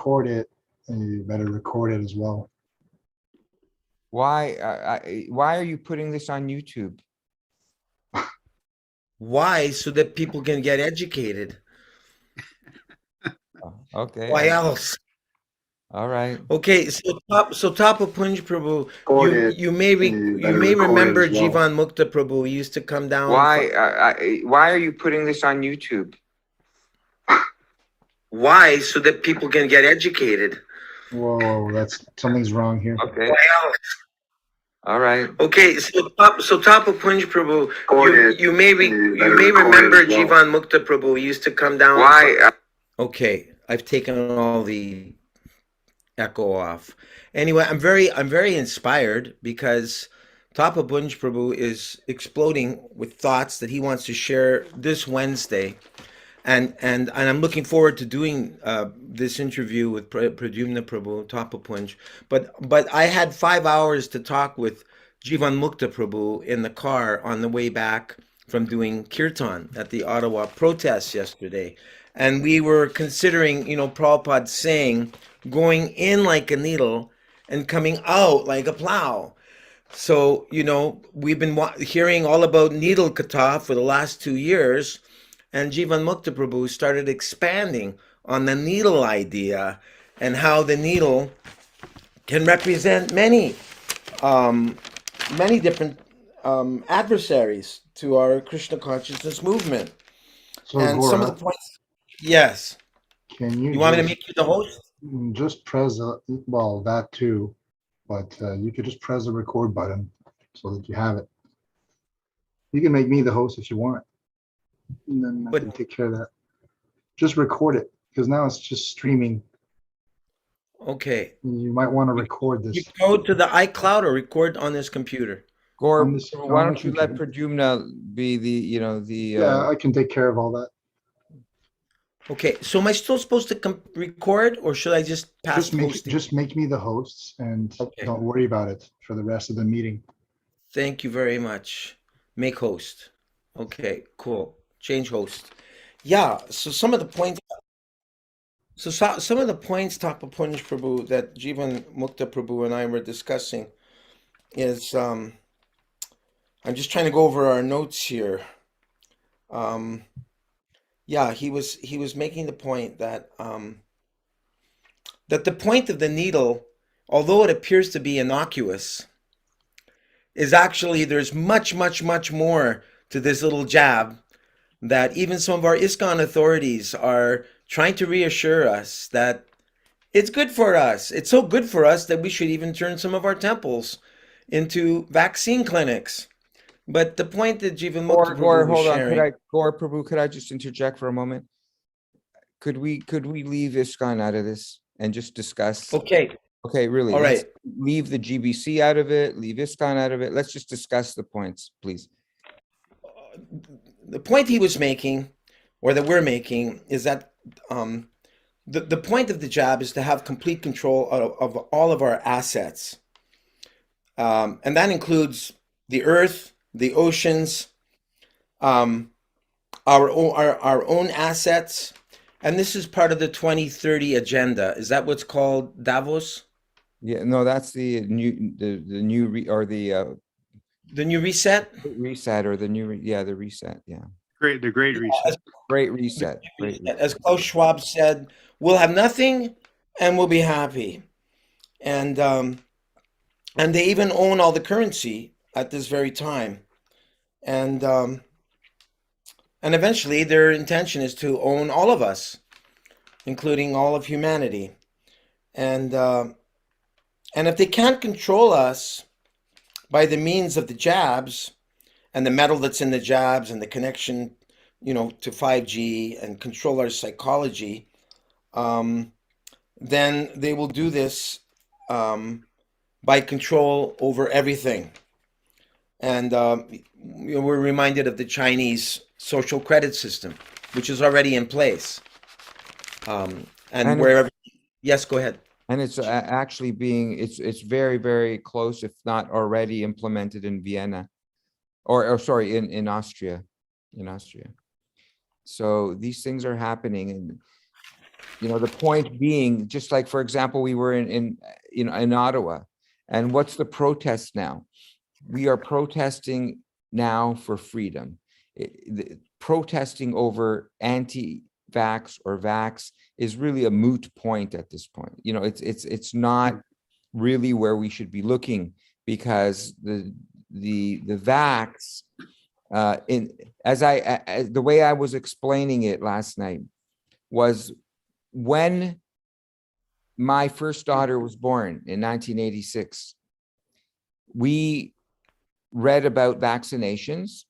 record it, and you better record it as well. Why are you putting this on YouTube? Why? So that people can get educated. Oh, okay. Why else? All right. Okay, so Tapa Punj Prabhu, Record you may you better may record it remember as well. Jivan Mukta Prabhu. He used to come down. Why are you putting this on YouTube? Why? So that people can get educated. Whoa, that's something's wrong here. Okay. Why else? All right. Okay, so Tapa Punj Prabhu, you may better may record remember it as well. Jivan Mukta Prabhu. He used to come down. Why? Okay, I've taken all the echo off. Anyway, I'm very inspired because Tapa Punj Prabhu is exploding with thoughts that he wants to share this Wednesday. And I'm looking forward to doing this interview with Pradyumna Prabhu, Tapa Punj. But I had 5 hours to talk with Jivan Mukta Prabhu in the car on the way back from doing kirtan at the Ottawa protests yesterday. And we were considering, Prabhupada saying, going in like a needle and coming out like a plow. So, we've been hearing all about needle kata for the last 2 years. And Jivan Mukta Prabhu started expanding on the needle idea and how the needle can represent many different adversaries to our Krishna consciousness movement. So, And Gaura, some of the points, yes. can you want me to make you the host? just press, well, that too, but you could just press the record button so that you have it. You can make me the host if you want. And then I can take care of that. Just record it, because now it's just streaming. Okay. You might want to record this. You go to the iCloud or record on this computer. Gaura, On this- why on don't the you let computer. Pradyumna be the, Yeah, I can take care of all that. Okay, so am I still supposed to record, or should I just pass hosting? Just make me the hosts, and Okay. don't worry about it for the rest of the meeting. Thank you very much. Make host. Okay, cool. Change host. Yeah, so some of the points. Some of the points, Tapa Punj Prabhu, that Jivan Mukta Prabhu and I were discussing is, I'm just trying to go over our notes here. Yeah, he was making the point that that the point of the needle, although it appears to be innocuous, is actually there's much, much, much more to this little jab, that even some of our ISKCON authorities are trying to reassure us that it's good for us. It's so good for us that we should even turn some of our temples into vaccine clinics. But the point that Jivan Mukta Prabhu was hold on. sharing. Gaura Prabhu, could I just interject for a moment? Could we leave ISKCON out of this and just discuss? Okay. Okay, really. All let's right. leave the GBC out of it, leave ISKCON out of it. Let's just discuss the points, please. The point he was making, or that we're making, is that the point of the jab is to have complete control of all of our assets. And that includes the earth, the oceans, our own assets. And this is part of the 2030 agenda. Is that what's called Davos? Yeah, no, that's the new The new reset? reset, or the the reset. Yeah. The great reset. Great reset. Great reset. As Klaus Schwab said, we'll have nothing and we'll be happy. And they even own all the currency at this very time. And eventually their intention is to own all of us, including all of humanity. And if they can't control us by the means of the jabs and the metal that's in the jabs and the connection, to 5G, and control our psychology, then they will do this by control over everything. And we're reminded of the Chinese social credit system, which is already in place. And wherever, yes, go ahead. And it's actually it's very, very close, if not already implemented in Vienna, or sorry, in Austria, So these things are happening, and The point being, just like, for example, we were in Ottawa, and what's the protest now? We are protesting now for freedom. Protesting over anti-vax or vax is really a moot point at this point. It's not really where we should be looking, because the vax, the way I was explaining it last night was, when my first daughter was born in 1986, we read about vaccinations,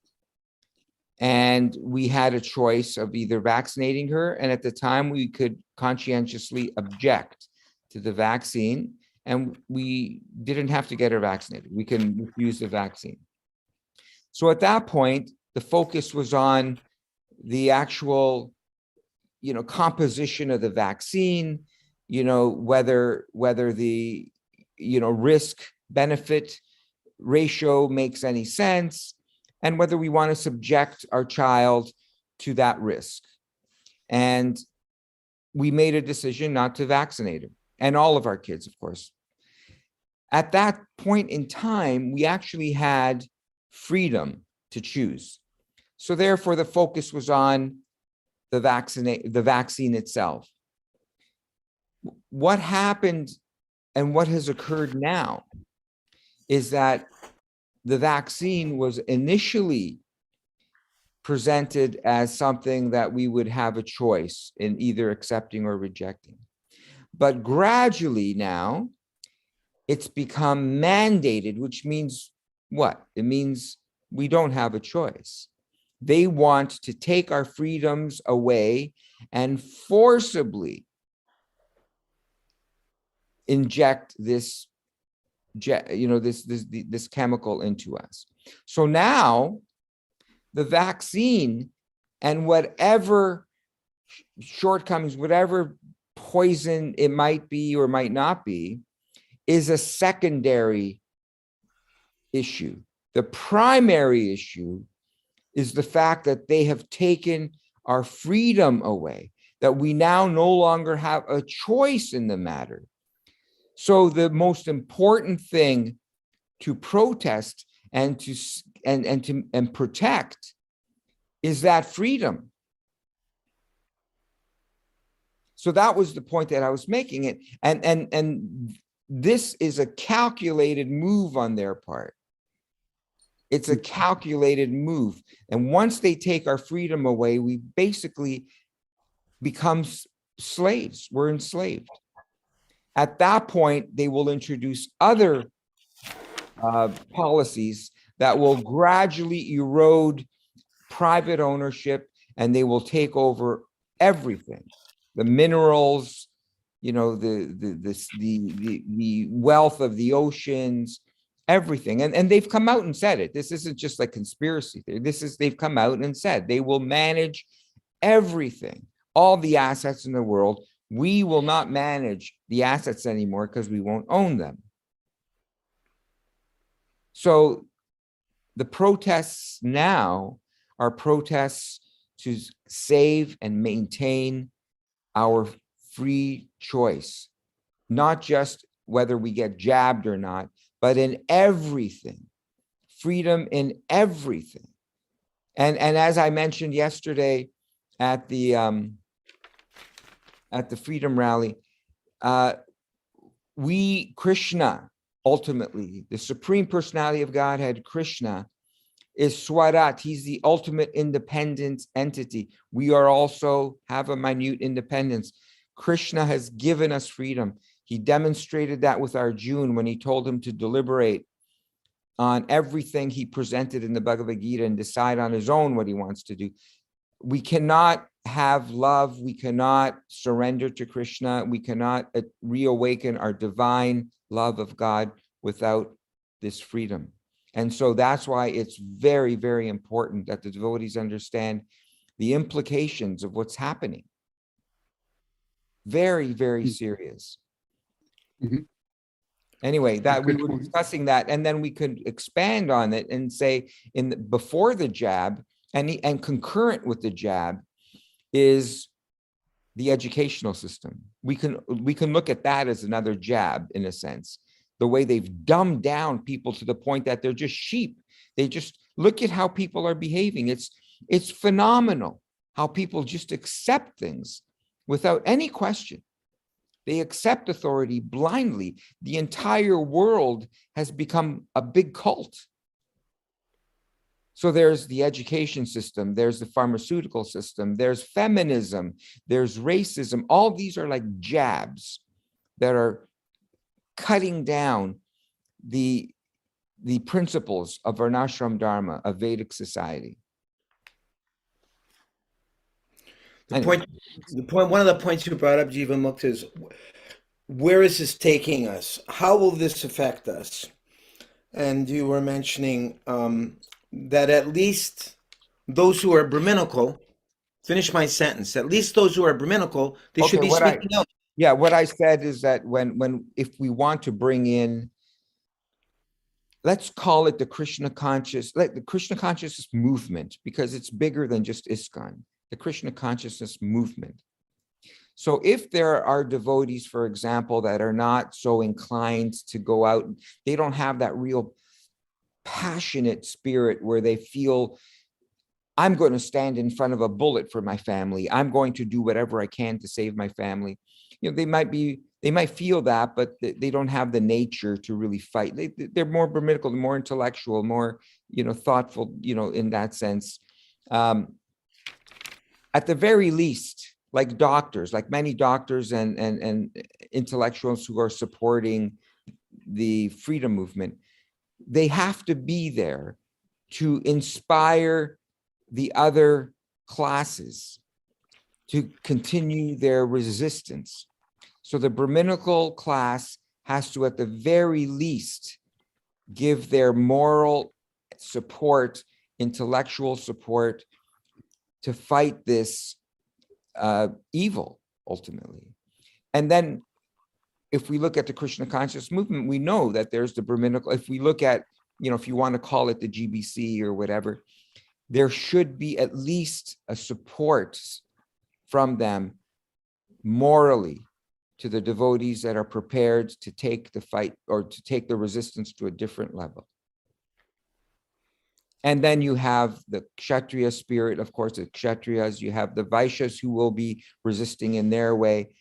and we had a choice of either vaccinating her, and at the time we could conscientiously object to the vaccine, and we didn't have to get her vaccinated. We can refuse the vaccine. So at that point, the focus was on the actual, composition of the vaccine, whether the, risk benefit ratio makes any sense, and whether we want to subject our child to that risk. And we made a decision not to vaccinate her, and all of our kids, of course. At that point in time, we actually had freedom to choose. So therefore, the focus was on the vaccine itself. What happened and what has occurred now is that the vaccine was initially presented as something that we would have a choice in either accepting or rejecting. But gradually now, it's become mandated, which means what? It means we don't have a choice. They want to take our freedoms away and forcibly inject this chemical into us. So now the vaccine, and whatever shortcomings, whatever poison it might be or might not be, is a secondary issue. The primary issue is the fact that they have taken our freedom away, that we now no longer have a choice in the matter. So the most important thing to protest and to protect is that freedom. So that was the point that I was making it. And this is a calculated move on their part. It's a calculated move. And once they take our freedom away, we basically become slaves. We're enslaved. At that point, they will introduce other policies that will gradually erode private ownership, and they will take over everything. The minerals, the wealth of the oceans, everything. And they've come out and said it. This isn't just like conspiracy theory. They've come out and said they will manage everything, all the assets in the world. We will not manage the assets anymore because we won't own them. So the protests now are protests to save and maintain our free choice, not just whether we get jabbed or not, but in everything, freedom in everything. And as I mentioned yesterday at the Freedom Rally, Krishna, ultimately, the Supreme Personality of Godhead, Krishna, is Swarat. He's the ultimate independent entity. We are also have a minute independence. Krishna has given us freedom. He demonstrated that with Arjuna when he told him to deliberate on everything he presented in the Bhagavad Gita and decide on his own what he wants to do. We cannot have love. We cannot surrender to Krishna. We cannot reawaken our divine love of God without this freedom. And so that's why it's very, very important that the devotees understand the implications of what's happening. Very, very serious. Mm-hmm. Anyway, that we were discussing that, and then we could expand on it and say before the jab and concurrent with the jab is the educational system. We can look at that as another jab, in a sense. The way they've dumbed down people to the point that they're just sheep. They just look at how people are behaving. It's phenomenal how people just accept things without any question. They accept authority blindly. The entire world has become a big cult. So there's the education system, there's the pharmaceutical system, there's feminism, there's racism. All these are like jabs that are cutting down the principles of Varnashram Dharma, of Vedic society. The point, one of the points you brought up, Jivan Mukta, is where is this taking us? How will this affect us? And you were mentioning that at least those who are Brahminical, finish my sentence, at least those who are Brahminical, they should be speaking out. Yeah, what I said is that if we want to bring in, let's call it the Krishna consciousness movement, because it's bigger than just ISKCON, the Krishna consciousness movement. So if there are devotees, for example, that are not so inclined to go out, they don't have that real passionate spirit where they feel, I'm going to stand in front of a bullet for my family. I'm going to do whatever I can to save my family. You know, they might feel that, but they don't have the nature to really fight. They're more Brahminical, more intellectual, more, thoughtful, in that sense. At the very least, like doctors, like many doctors and intellectuals who are supporting the freedom movement, they have to be there to inspire the other classes to continue their resistance. So the Brahminical class has to, at the very least, give their moral support, intellectual support to fight this evil, ultimately. And then if we look at the Krishna conscious movement, we know that there's the Brahminical. If we look at, if you want to call it the GBC or whatever, there should be at least a support from them morally to the devotees that are prepared to take the fight or to take the resistance to a different level. And then you have the Kshatriya spirit, of course, the Kshatriyas, you have the Vaishyas who will be resisting in their way.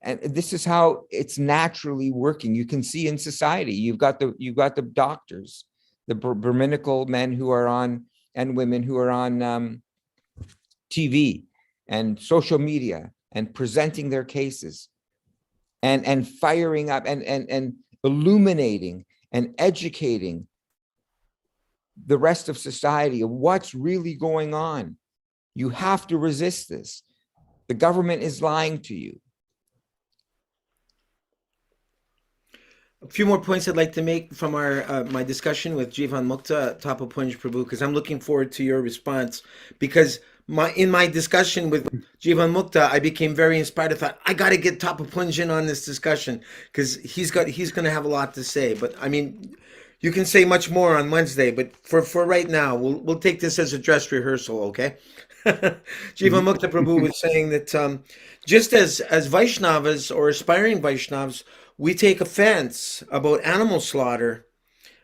And this is how it's naturally working. You can see in society, you've got the doctors, the Brahminical men who are on, and women who are on TV and social media and presenting their cases and firing up and illuminating and educating the rest of society of what's really going on. You have to resist this. The government is lying to you. A few more points I'd like to make from our my discussion with Jivan Mukta, Tapa Punj Prabhu, because I'm looking forward to your response. Because in my discussion with Jivan Mukta, I became very inspired. I thought, I got to get Tapa Punj in on this discussion because he's going to have a lot to say. But I mean, you can say much more on Wednesday. But for right now, we'll take this as a dress rehearsal, okay? Jivan Mukta Prabhu was saying that just as Vaishnavas or aspiring Vaishnavas, we take offense about animal slaughter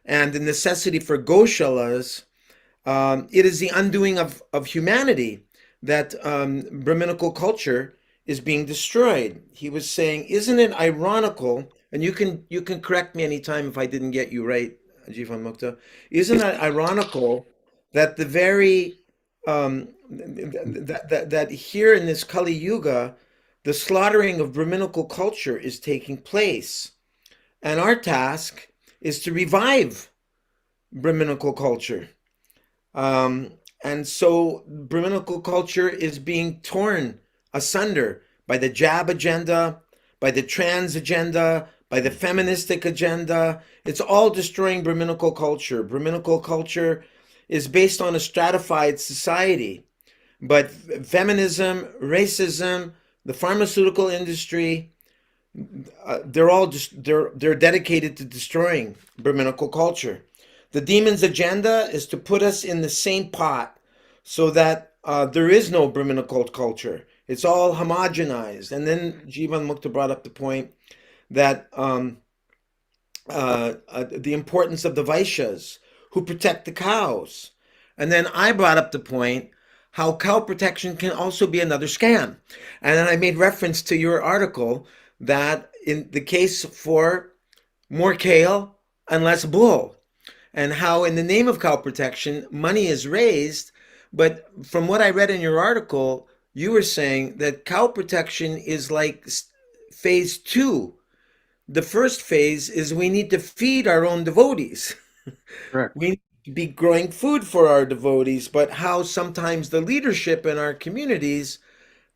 and the necessity for Goshalas. It is the undoing of humanity that Brahminical culture is being destroyed. He was saying, isn't it ironical, and you can correct me anytime if I didn't get you right, Jivan Mukta, isn't it ironical that the very, that here in this Kali Yuga, the slaughtering of Brahminical culture is taking place. And our task is to revive Brahminical culture. And so Brahminical culture is being torn asunder by the jab agenda, by the trans agenda, by the feministic agenda. It's all destroying Brahminical culture. Brahminical culture is based on a stratified society. But feminism, racism, the pharmaceutical industry, they're dedicated to destroying Brahminical culture. The demon's agenda is to put us in the same pot so that there is no Brahminical culture. It's all homogenized. And then Jivan Mukta brought up the point that the importance of the Vaishyas who protect the cows. And then I brought up the point how cow protection can also be another scam. And then I made reference to your article that in the case for more kale and less bull, and how in the name of cow protection, money is raised. But from what I read in your article, you were saying that cow protection is like phase two. The first phase is we need to feed our own devotees. Correct. We need to be growing food for our devotees, but how sometimes the leadership in our communities,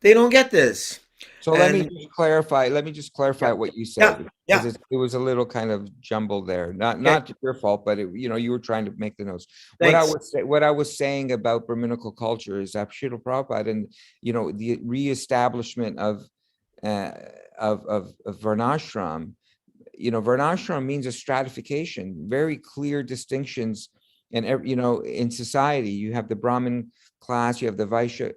they don't get this. So let me And just clarify. Let me just clarify yeah, what you yeah, said, because yeah. it was a little kind of jumbled there. Not Okay, not your fault, but you were trying to make the notes. thanks. What I was saying about Brahminical culture is that Srila Prabhupada and the reestablishment uh, of Varnashram. Varnashram means a stratification, very clear distinctions, and in society you have the Brahmin class, you have the Vaishya,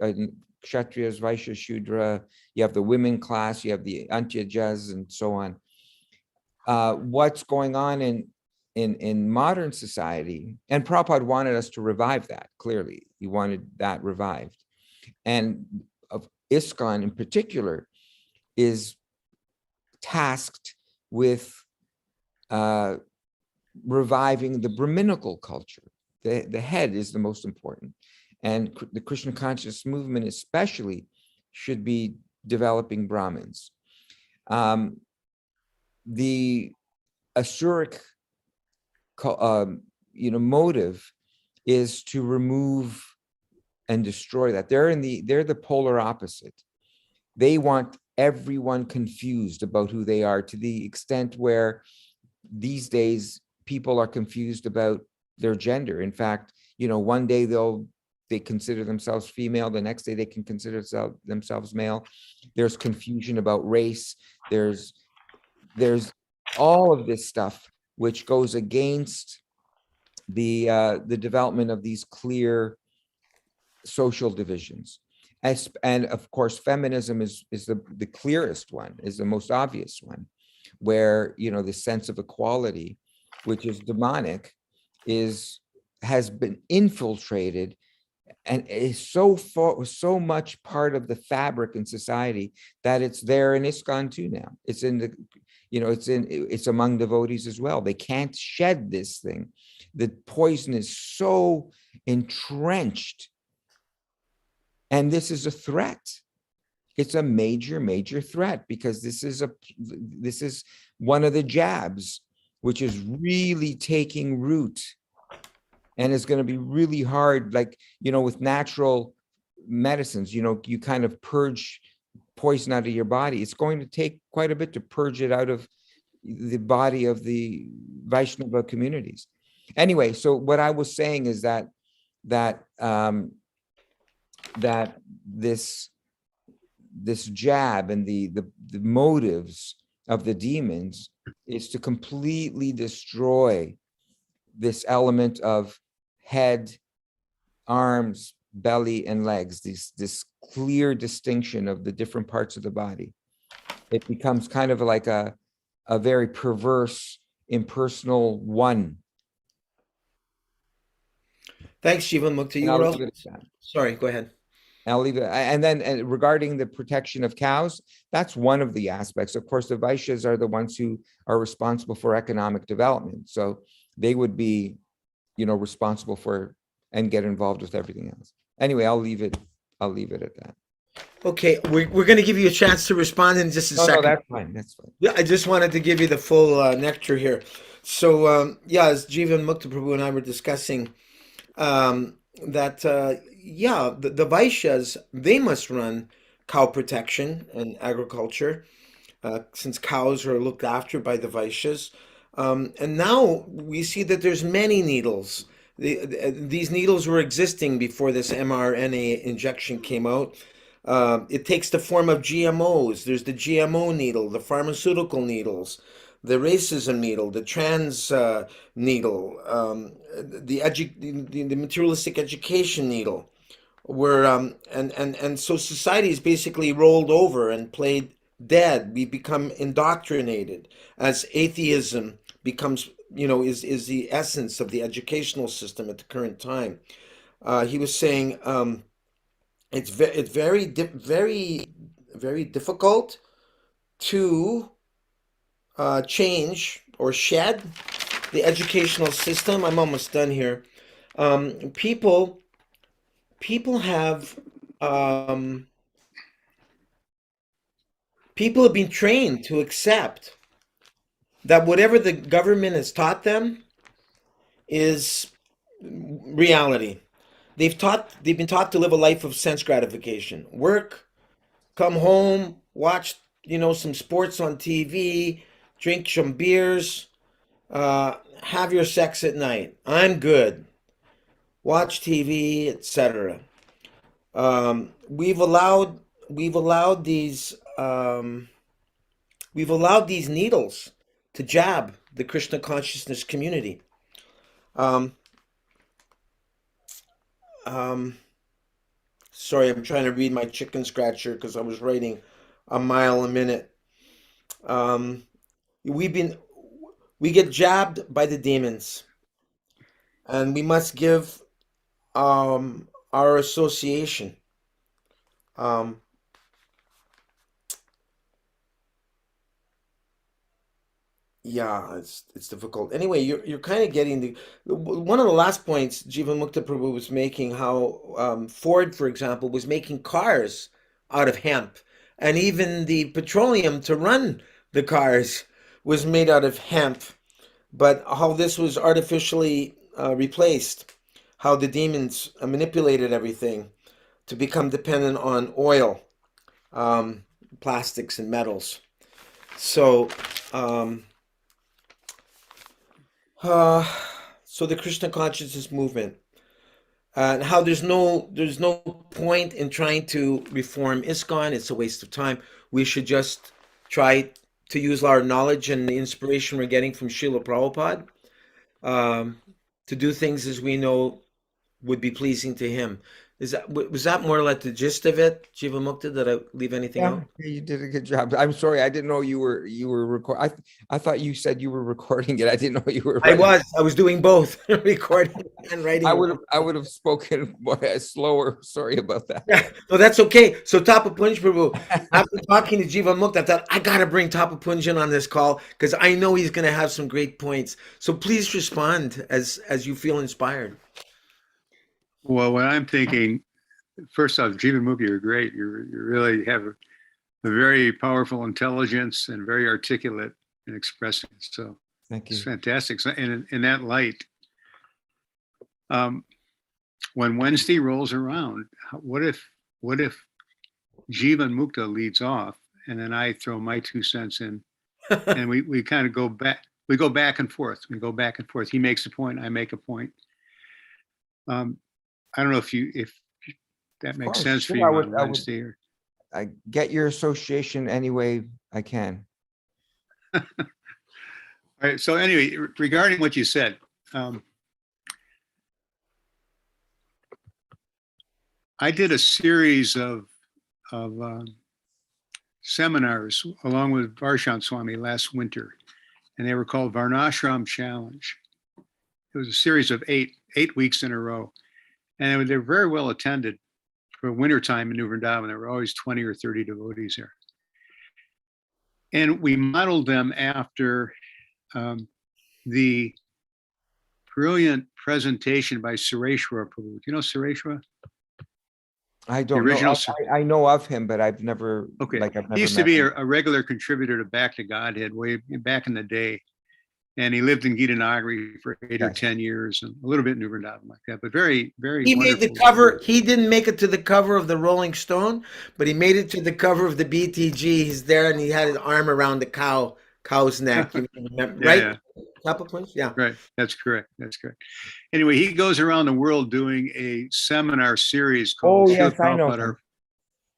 Kshatriyas, Vaishya, Shudra, you have the women class, you have the Antyajas, and so on. What's going on in modern society, and Prabhupada wanted us to revive that, clearly. He wanted that revived. And of ISKCON in particular is tasked with reviving the Brahminical culture. The head is the most important. And the Krishna conscious movement especially should be developing Brahmins. The Asuric motive is to remove and destroy that. They're the polar opposite. They want everyone confused about who they are, to the extent where these days people are confused about their gender. In fact, one day they consider themselves female, the next day they can consider themselves male. There's confusion about race. There's all of this stuff which goes against the development of these clear social divisions. And of course, feminism is the clearest one, is the most obvious one, where the sense of equality, which is demonic, has been infiltrated and is so much part of the fabric in society that it's there in ISKCON too now. It's in the it's among devotees as well. They can't shed this thing. The poison is so entrenched, and this is a threat. It's a major, major threat, because this is one of the jabs which is really taking root, and is going to be really hard. Like, with natural medicines, you kind of purge poison out of your body. It's going to take quite a bit to purge it out of the body of the Vaishnava communities. Anyway, so what I was saying is that this jab and the motives of the demons is to completely destroy this element of head, arms, belly, and legs, this clear distinction of the different parts of the body. It becomes kind of like a very perverse, impersonal one. Thanks, Jivan Mukta. You were also, sorry, go ahead. I'll leave it. And then regarding the protection of cows, that's one of the aspects. Of course, the Vaishyas are the ones who are responsible for economic development. So they would be, responsible for and get involved with everything else. Anyway, I'll leave it at that. Okay, we're going to give you a chance to respond in just a second. No, that's fine. That's fine. Yeah, I just wanted to give you the full nectar here. So, as Jivan Mukta Prabhu and I were discussing, that the Vaishyas, they must run cow protection and agriculture, since cows are looked after by the Vaishyas. And now we see that there's many needles. These needles were existing before this mRNA injection came out. It takes the form of GMOs. There's the GMO needle, the pharmaceutical needles, the racism needle, the trans needle, the materialistic education needle, we're and so society is basically rolled over and played dead. We become indoctrinated as atheism becomes, is the essence of the educational system at the current time. He was saying it's very difficult to change or shed the educational system. I'm almost done here. People have um, people have been trained to accept that whatever the government has taught them is reality. They've been taught to live a life of sense gratification. Work, come home, watch, some sports on TV, drink some beers, have your sex at night. I'm good. Watch TV, etc. We've allowed these needles to jab the Krishna consciousness community. Um, um, Sorry, I'm trying to read my chicken scratcher because I was writing a mile a minute. Um, we've been we get jabbed by the demons, and we must give our association. Um, Yeah, it's difficult. Anyway, you're kind of getting one of the last points Jiva Mukta Prabhu was making, how Ford, for example, was making cars out of hemp, and even the petroleum to run the cars was made out of hemp. But how this was artificially replaced, how the demons manipulated everything to become dependent on oil, um, plastics, and metals. So. Um, Uh, so the Krishna consciousness movement, and how there's no point in trying to reform ISKCON. It's a waste of time. We should just try to use our knowledge and the inspiration we're getting from Srila Prabhupada, um, to do things as we know would be pleasing to him. Was that more like the gist of it, Jiva Mukta? Did I leave anything Yeah, out? you did a good job. I'm sorry, I didn't know you were I thought you said you were recording it. I didn't know you were writing. I was doing both, recording and writing. I would have spoken more slower. Sorry about that. Yeah, no, that's okay. So Tapa Punj Prabhu, after talking to Jiva Mukta, I thought I gotta bring Tapa Punj in on this call because I know he's gonna have some great points. So please respond as you feel inspired. Well, what I'm thinking, first off, Jiva Mukhi, you're great. You really have a very powerful intelligence and very articulate in expressing. So Thank it's you. fantastic. So in that light, when Wednesday rolls around, what if Jiva Mukta leads off, and then I throw my 2 cents in, and we kind of go back. We go back and forth. We go back and forth. He makes a point. I make a point. I don't know if that makes course, sense for sure, you I on would- Wednesday. I get your association any way I can. All right. So anyway, regarding what you said, I did a series of seminars along with Varshan Swami last winter, and they were called Varnashram Challenge. It was a series of eight weeks in a row, and they were very well attended for wintertime in New Vrindavan. There were always 20 or 30 devotees there. And we modeled them after the brilliant presentation by Sureshwara Prabhu. Do you know Sureshwara? I don't original know. I know of him, but I've never. Okay. Like I've never He used to met be him. a regular contributor to Back to Godhead way back in the day. And he lived in Gitanagari for 8 or Yes. 10 years and a little bit in New Vrindavan like that, but very, very He made the wonderful. cover. He didn't make it to the cover of the Rolling Stone, but he made it to the cover of the BTG. He's there, and he had his arm around the cow's neck. You remember, Yeah, right? yeah. Tapa Punj? Yeah. Right. That's correct. That's correct. Anyway, he goes around the world doing a seminar series Oh called yes, Srila I know Prabhupada, him.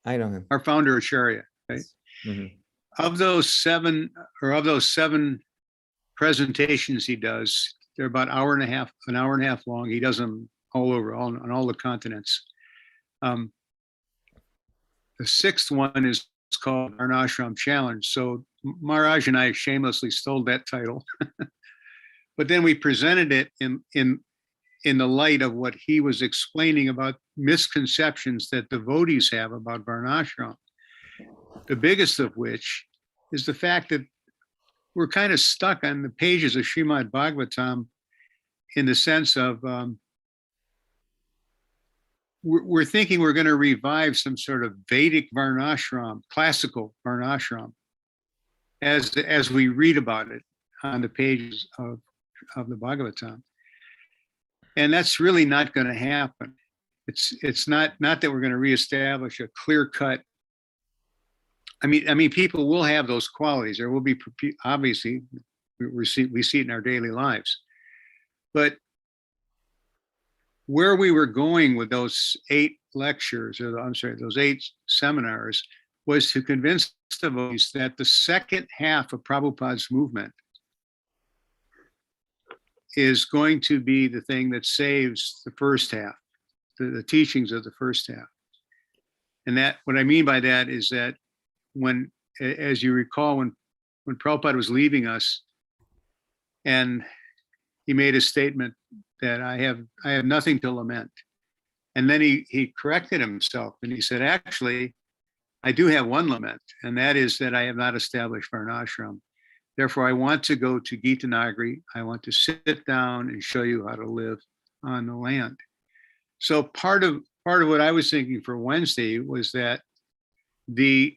I know him. our founder Acharya. Right? Mhm. Of those seven presentations he does, they're about an hour and a half long. He does them all over, on all the continents. Um, the sixth one is called Varnashram Challenge. So Maharaj and I shamelessly stole that title, but then we presented it in the light of what he was explaining about misconceptions that devotees have about Varnashram. The biggest of which is the fact that we're kind of stuck on the pages of Srimad Bhagavatam in the sense of we're thinking we're going to revive some sort of Vedic Varnashram, classical Varnashram, as we read about it on the pages of the Bhagavatam. And that's really not going to happen. It's not that we're going to reestablish a clear cut. I mean, people will have those qualities. There will be, obviously, we see it in our daily lives. But where we were going with those 8 lectures, or I'm sorry, those 8 seminars, was to convince devotees that the second half of Prabhupada's movement is going to be the thing that saves the first half, the teachings of the first half. And that, what I mean by that is that when, as you recall, when Prabhupada was leaving us, and he made a statement that I have nothing to lament. And then he corrected himself and he said, actually, I do have one lament, and that is that I have not established Varnashram. Therefore, I want to go to Gita Nagari. I want to sit down and show you how to live on the land. So part of what I was thinking for Wednesday was that the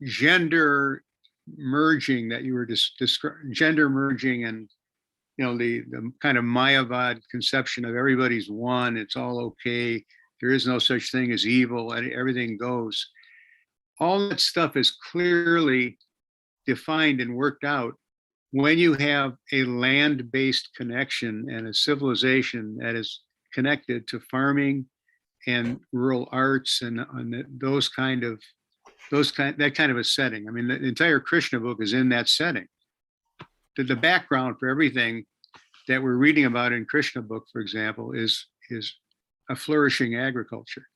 gender merging that you were describing, gender merging, and the kind of Mayavad conception of everybody's one, it's all okay, there is no such thing as evil, everything goes. All that stuff is clearly defined and worked out when you have a land-based connection and a civilization that is connected to farming and rural arts and that kind of a setting. I mean, the entire Krishna book is in that setting. The background for everything that we're reading about in Krishna book, for example, is a flourishing agriculture.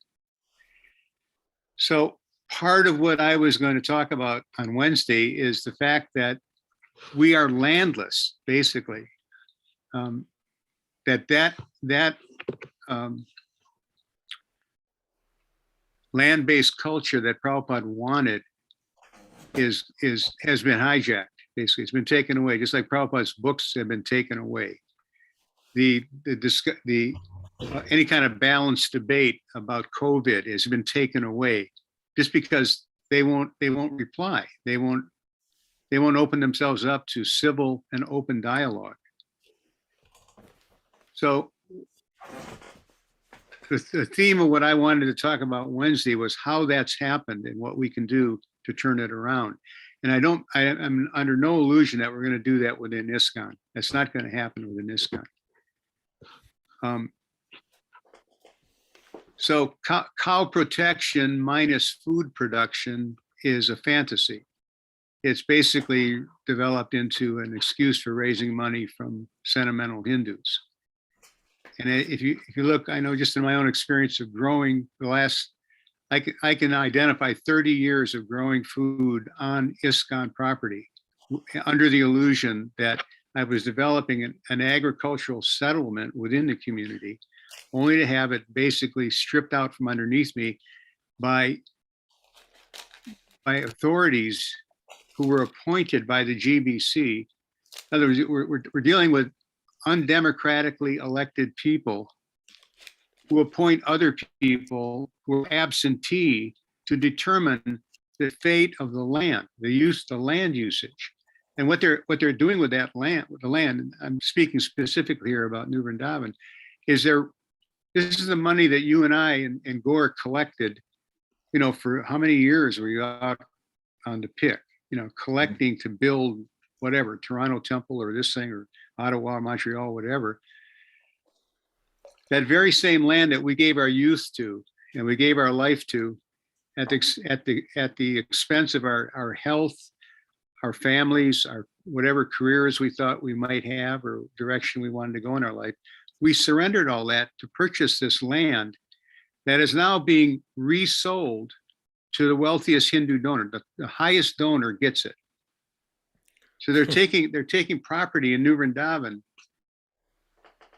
So part of what I was going to talk about on Wednesday is the fact that we are landless, basically. That land-based culture that Prabhupada wanted has been hijacked. Basically, it's been taken away, just like Prabhupada's books have been taken away. Any kind of balanced debate about COVID has been taken away, just because they won't reply. They won't open themselves up to civil and open dialogue. So the theme of what I wanted to talk about Wednesday was how that's happened and what we can do to turn it around. And I'm under no illusion that we're going to do that within ISKCON. That's not going to happen within ISKCON. So cow protection minus food production is a fantasy. It's basically developed into an excuse for raising money from sentimental Hindus. And if you look, I know just in my own experience of growing I can identify 30 years of growing food on ISKCON property under the illusion that I was developing an agricultural settlement within the community, only to have it basically stripped out from underneath me by authorities who were appointed by the GBC. In other words, we're dealing with undemocratically elected people who appoint other people who are absentee to determine the fate of the land, the land usage. And what they're doing with that land, I'm speaking specifically here about New Vrindavan, is this is the money that you and I and Gaura collected, for how many years were you out on the pick, collecting to build whatever, Toronto Temple or this thing or Ottawa, Montreal, whatever. That very same land that we gave our youth to and we gave our life to at the expense of our health, our families, our whatever careers we thought we might have or direction we wanted to go in our life, we surrendered all that to purchase this land that is now being resold to the wealthiest Hindu donor. The highest donor gets it. So they're taking property in New Vrindavan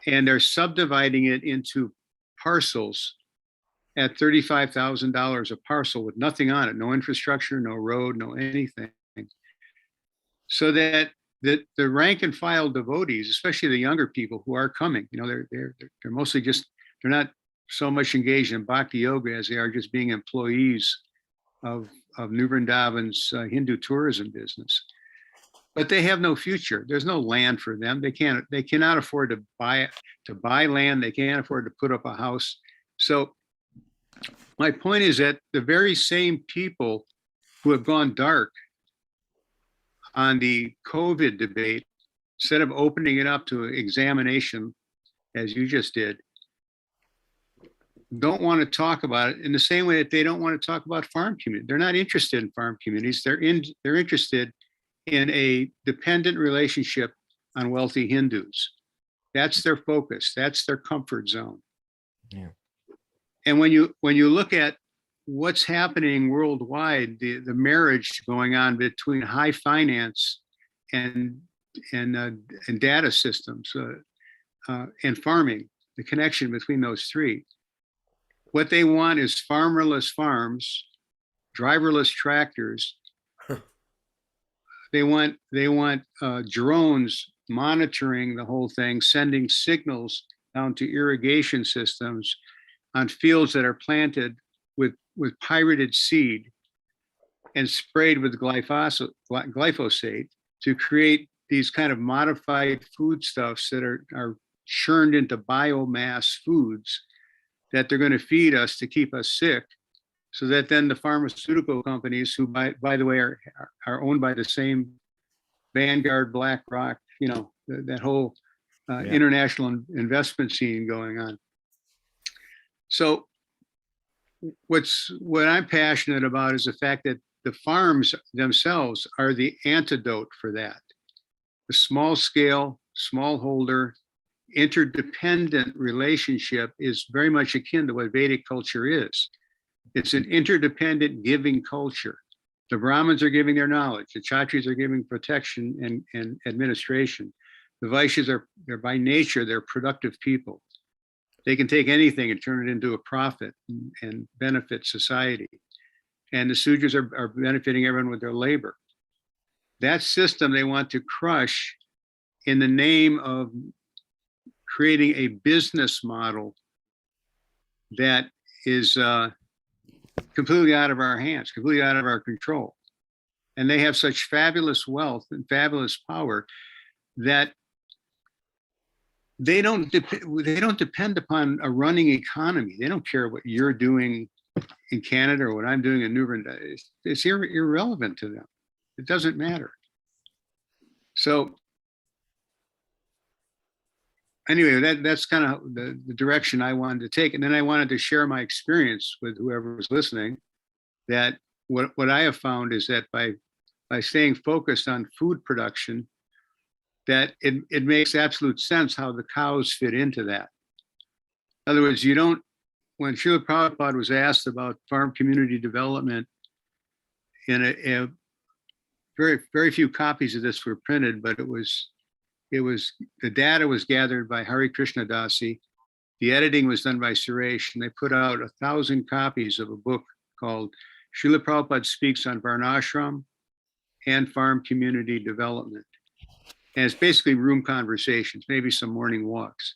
and they're subdividing it into parcels at $35,000 a parcel with nothing on it, no infrastructure, no road, no anything. So that the rank and file devotees, especially the younger people who are coming, they're mostly just, they're not so much engaged in bhakti yoga as they are just being employees of New Vrindavan's Hindu tourism business. But they have no future. There's no land for them. They cannot afford to buy land. They can't afford to put up a house. So my point is that the very same people who have gone dark on the COVID debate, instead of opening it up to examination, as you just did, don't want to talk about it in the same way that they don't want to talk about farm communities. They're not interested in farm communities. They're interested in a dependent relationship on wealthy Hindus. That's their focus. That's their comfort zone. Yeah. And when you look at what's happening worldwide, the marriage going on between high finance and data systems and farming, the connection between those three. What they want is farmerless farms, driverless tractors. They want drones monitoring the whole thing, sending signals down to irrigation systems on fields that are planted with pirated seed and sprayed with glyphosate to create these kind of modified foodstuffs that are churned into biomass foods that they're going to feed us to keep us sick, so that then the pharmaceutical companies, who by the way are owned by the same Vanguard, BlackRock, that whole international investment scene going on. So what I'm passionate about is the fact that the farms themselves are the antidote for that. The small scale, smallholder, interdependent relationship is very much akin to what Vedic culture is. It's an interdependent giving culture. The Brahmins are giving their knowledge. The Kshatriyas are giving protection and administration. The Vaishyas they're by nature, they're productive people. They can take anything and turn it into a profit and benefit society. And the Sudras are benefiting everyone with their labor. That system they want to crush in the name of creating a business model that is completely out of our hands, completely out of our control. And they have such fabulous wealth and fabulous power that they don't depend upon a running economy. They don't care what you're doing in Canada or what I'm doing in New Vrindavan. It's irrelevant to them. It doesn't matter. So anyway, that's kind of the direction I wanted to take. And then I wanted to share my experience with whoever was listening, that what I have found is that by staying focused on food production, that it makes absolute sense how the cows fit into that. In other words, when Srila Prabhupada was asked about farm community development, in a very, very few copies of this were printed, but it was the data was gathered by Hari Krishna Dasi. The editing was done by Suresh, and they put out 1,000 copies of a book called Srila Prabhupada Speaks on Varnashram and Farm Community Development. And it's basically room conversations, maybe some morning walks.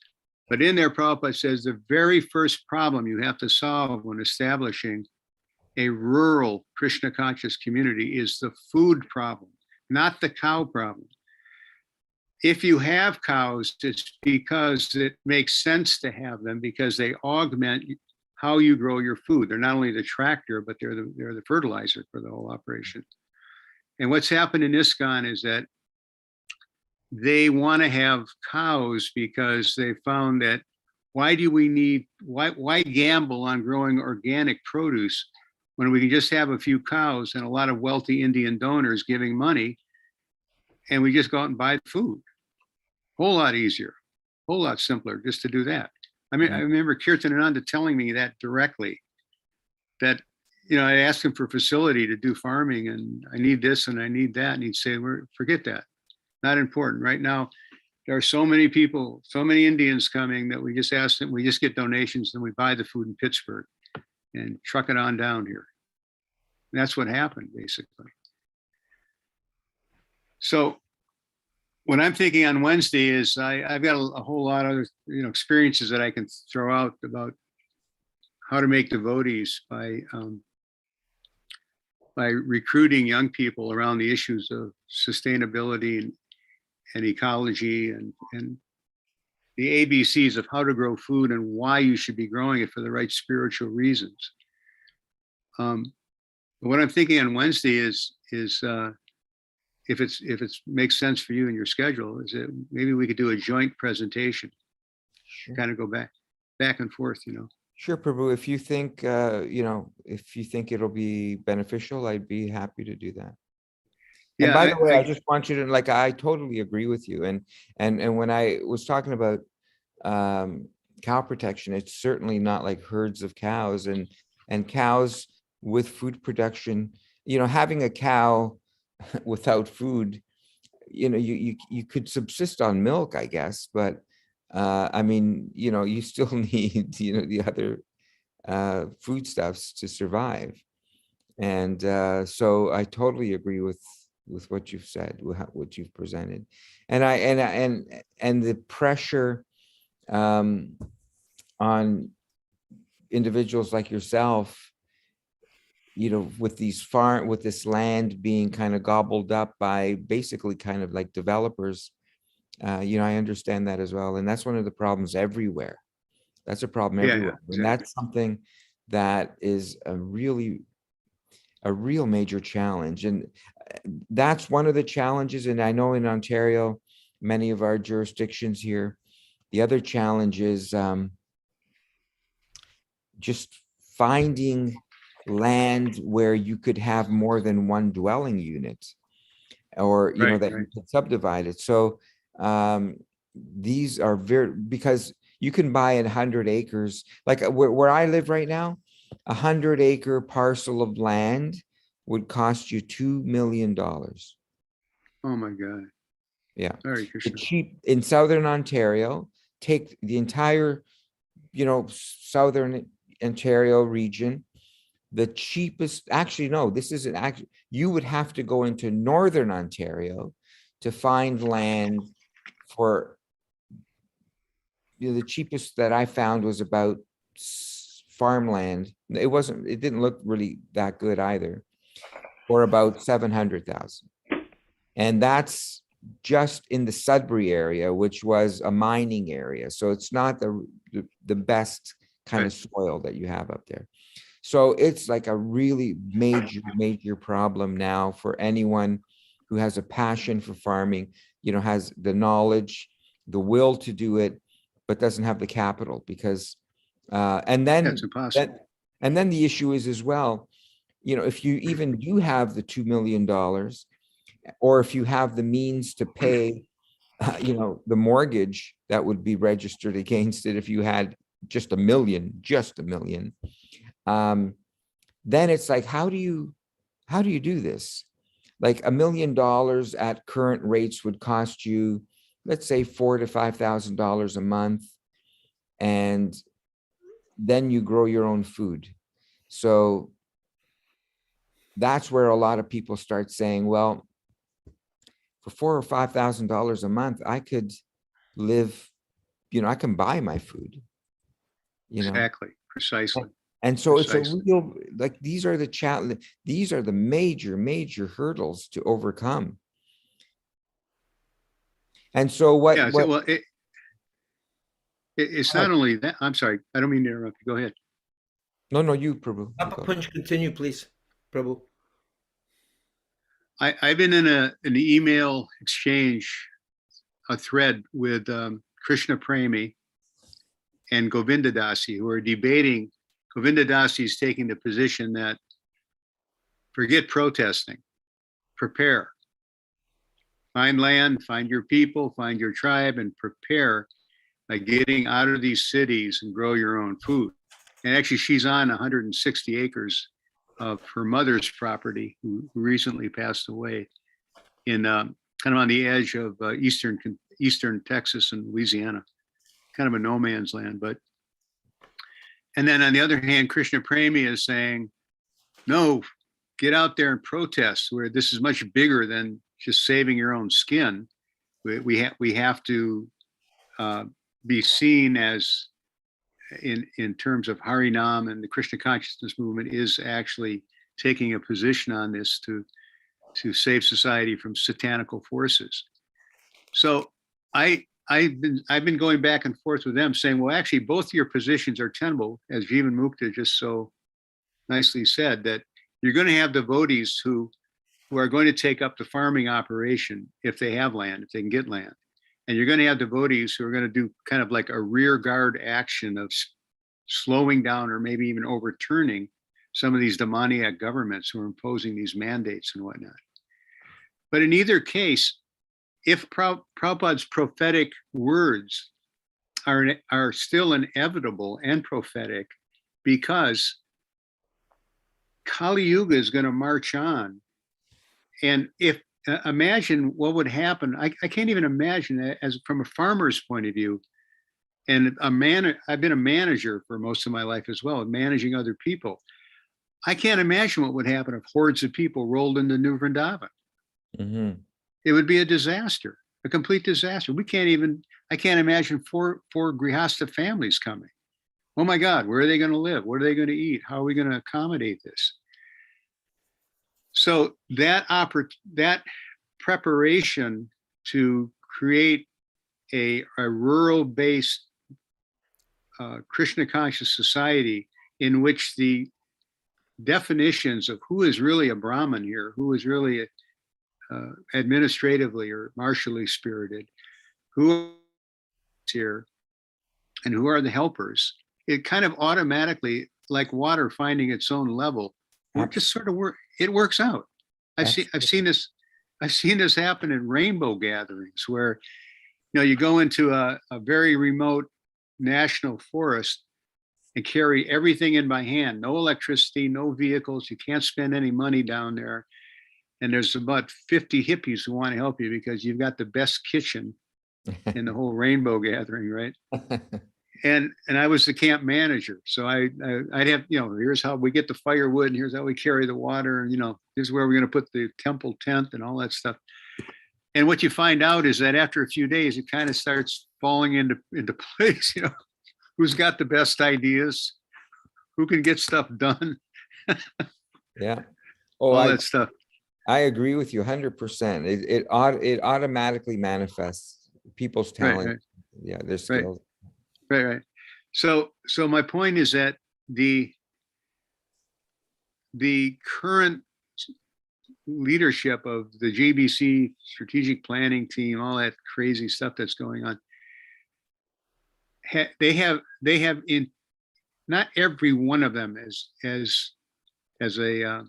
But in there, Prabhupada says the very first problem you have to solve when establishing a rural Krishna conscious community is the food problem, not the cow problem. If you have cows, it's because it makes sense to have them, because they augment how you grow your food. They're not only the tractor, but they're the fertilizer for the whole operation. And what's happened in ISKCON is that they want to have cows because they found that why gamble on growing organic produce when we can just have a few cows and a lot of wealthy Indian donors giving money, and we just go out and buy the food? Whole lot easier, whole lot simpler just to do that. I mean, I remember Kirtanananda telling me that directly, that, I asked him for a facility to do farming and I need this and I need that. And he'd say, forget that. Not important. Right now, there are so many people, so many Indians coming that we just ask them, we just get donations and we buy the food in Pittsburgh and truck it on down here. And that's what happened, basically. So what I'm thinking on Wednesday is I've got a whole lot of experiences that I can throw out about how to make devotees by recruiting young people around the issues of sustainability and ecology and the ABCs of how to grow food and why you should be growing it for the right spiritual reasons. But what I'm thinking on Wednesday is if it makes sense for you in your schedule, is that maybe we could do a joint presentation, Sure. kind of go back and forth, Sure, Prabhu. If you think, if you think it'll be beneficial, I'd be happy to do that. And Yeah, by the way, I just want you to, like, I totally agree with you. And when I was talking about cow protection, it's certainly not like herds of cows and cows with food production, having a cow without food, you could subsist on milk, I guess, but I mean, you still need, the other foodstuffs to survive. And so I totally agree with what you've said, what you've presented. And the pressure on individuals like yourself, with this land being kind of gobbled up by basically kind of like developers, I understand that as well. And that's one of the problems everywhere. That's a problem everywhere. exactly. And that's something that is a real major challenge. And that's one of the challenges. And I know in Ontario, many of our jurisdictions here, the other challenge is just finding land where you could have more than one dwelling unit, or that you could subdivide it. So these are because you can buy 100 acres, like where I live right now, 100-acre parcel of land would cost you $2 million. Oh my God. Yeah. Very The cheap in Southern Ontario, take the entire, Southern Ontario region, the cheapest, actually, no, this isn't actually, you would have to go into Northern Ontario to find land for, the cheapest that I found was about farmland. It didn't look really that good either, for about 700,000. And that's just in the Sudbury area, which was a mining area. So it's not the best kind of soil that you have up there. So it's like a really major problem now for anyone who has a passion for farming, has the knowledge, the will to do it, but doesn't have the capital, because and then That's impossible. and then the issue is as well, if you even do have the $2 million, or if you have the means to pay, the mortgage that would be registered against it, if you had just $1 million, then it's like, how do you do this? Like $1 million at current rates would cost you, let's say, $4,000 to $5,000 a month, and then you grow your own food. So that's where a lot of people start saying, well, for $4,000 or $5,000 a month, I could live, I can buy my food. Exactly. Precisely. And so it's a Precisely. real, like, these are the major hurdles to overcome. And so Well, it's not only that. I'm sorry. I don't mean to interrupt you. Go ahead. No, you, Prabhu. Papa Punch, continue, please, Prabhu. I've been in an email exchange, a thread with Krishna Premi and Govinda Dasi, who are debating. Govinda Dasi is taking the position that forget protesting, prepare. Find land, find your people, find your tribe, and prepare by getting out of these cities and grow your own food. And actually, she's on 160 acres of her mother's property, who recently passed away, in kind of on the edge of eastern Texas and Louisiana, kind of a no man's land. But and then on the other hand, Krishna Premi is saying, no, get out there and protest, where this is much bigger than just saving your own skin. We have to be seen as, in terms of Harinam and the Krishna consciousness movement, is actually taking a position on this to save society from satanical forces. So I've been going back and forth with them, saying, well, actually, both your positions are tenable, as Jivan Mukta just so nicely said, that you're going to have devotees who are going to take up the farming operation if they have land, if they can get land. And you're going to have devotees who are going to do kind of like a rear guard action of slowing down or maybe even overturning some of these demoniac governments who are imposing these mandates and whatnot. But in either case, if Prabhupada's prophetic words are still inevitable and prophetic, because Kali Yuga is going to march on. And if imagine what would happen. I can't even imagine that, as from a farmer's point of view. And I've been a manager for most of my life as well, managing other people. I can't imagine what would happen if hordes of people rolled into New Vrindavan. Mm-hmm. It would be a disaster, a complete disaster. I can't imagine four Grihastha families coming. Oh my God, where are they going to live? What are they going to eat? How are we going to accommodate this? So that preparation to create a rural-based Krishna conscious society, in which the definitions of who is really a Brahmin here, who is really administratively or martially spirited, who is here, and who are the helpers, it kind of automatically, like water finding its own level, it just sort of it works out. I've seen this happen in rainbow gatherings, where you go into a very remote national forest and carry everything in by hand, no electricity, no vehicles, you can't spend any money down there. And there's about 50 hippies who want to help you because you've got the best kitchen in the whole rainbow gathering, right? And I was the camp manager. So I'd have, here's how we get the firewood, and here's how we carry the water, and here's where we're going to put the temple tent and all that stuff. And what you find out is that after a few days, it kind of starts falling into place. Who's got the best ideas, who can get stuff done. Yeah. All that stuff. I agree with you 100%. It automatically manifests people's talent. Right. Yeah, their skills. Right. So my point is that the current leadership of the JBC strategic planning team, all that crazy stuff that's going on, they have in, not every one of them as a